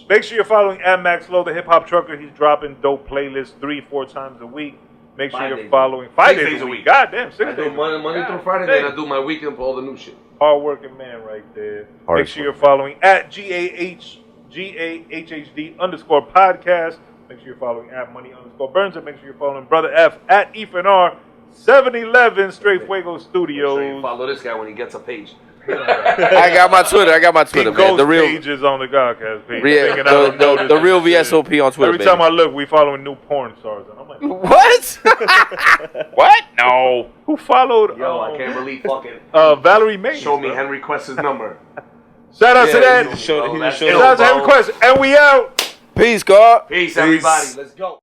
Make sure you're following at MaxLo, the hip hop trucker. He's dropping dope playlists 3-4 times a week. Make sure 5 you're days. following 6 5 days a week. Goddamn, 6 I days. do Monday through Friday, God then damn. I do my weekend for all the new shit. Hard-working man right there. Make sure you're following at GAHHD_podcast. Make sure you're following at Money_Burns. And make sure you're following Brother F at EFNR 711 Straight Fuego Studios. Make sure you follow this guy when he gets a page. I got my Twitter. He Man. The real pages on the Gahhdcast page. the real VSOP on Twitter. Every time I look, we following new porn stars. And I'm like, what? What? No. Who followed? Yo, I can't believe fucking. Valerie May. Show me Henry Quest's number. Shout out to that. He showed Shout out to Henry Quest, and we out. Peace, God. Peace, everybody. Let's go.